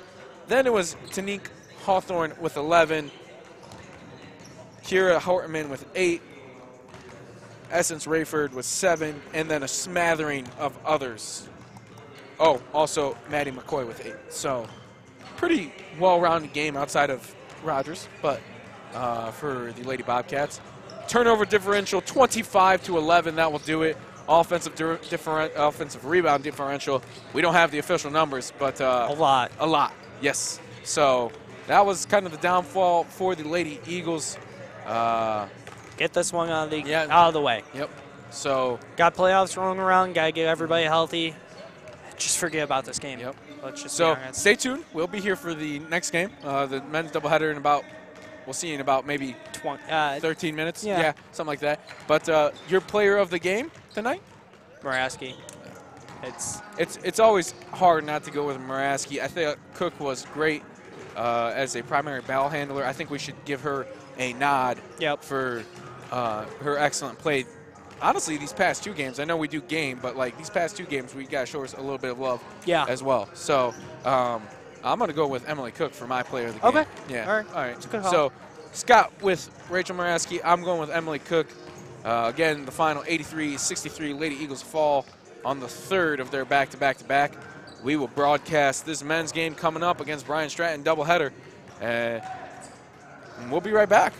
Then it was Tanique Hawthorne with 11, Kira Hortman with 8, Essence Rayford with 7, and then a smattering of others. Oh, also Maddie McCoy with 8. So pretty well-rounded game outside of Rogers, but for the Lady Bobcats. Turnover differential 25-11, that will do it. Offensive rebound differential. We don't have the official numbers, but a lot. A lot, yes. So that was kind of the downfall for the Lady Eagles. Get this one out of the way. Yep. So got playoffs rolling around. Got to get everybody healthy. Just forget about this game. Yep. Let's just so stay tuned. We'll be here for the next game, the men's doubleheader in about. We'll see you in about maybe 13 minutes. Yeah, something like that. But your player of the game tonight? Muraski. It's always hard not to go with Muraski. I think Cook was great as a primary ball handler. I think we should give her a nod for her excellent play. Honestly, these past 2 games, I know we do game, but like these past 2 games, we got to show us a little bit of love as well. So I'm going to go with Emily Cook for my player of the game. Okay. Yeah. All right. So Scott with Rachel Muraski. I'm going with Emily Cook. Again, the final 83-63 Lady Eagles fall on the 3rd of their back-to-back-to-back. We will broadcast this men's game coming up against Bryant Stratton doubleheader. And we'll be right back.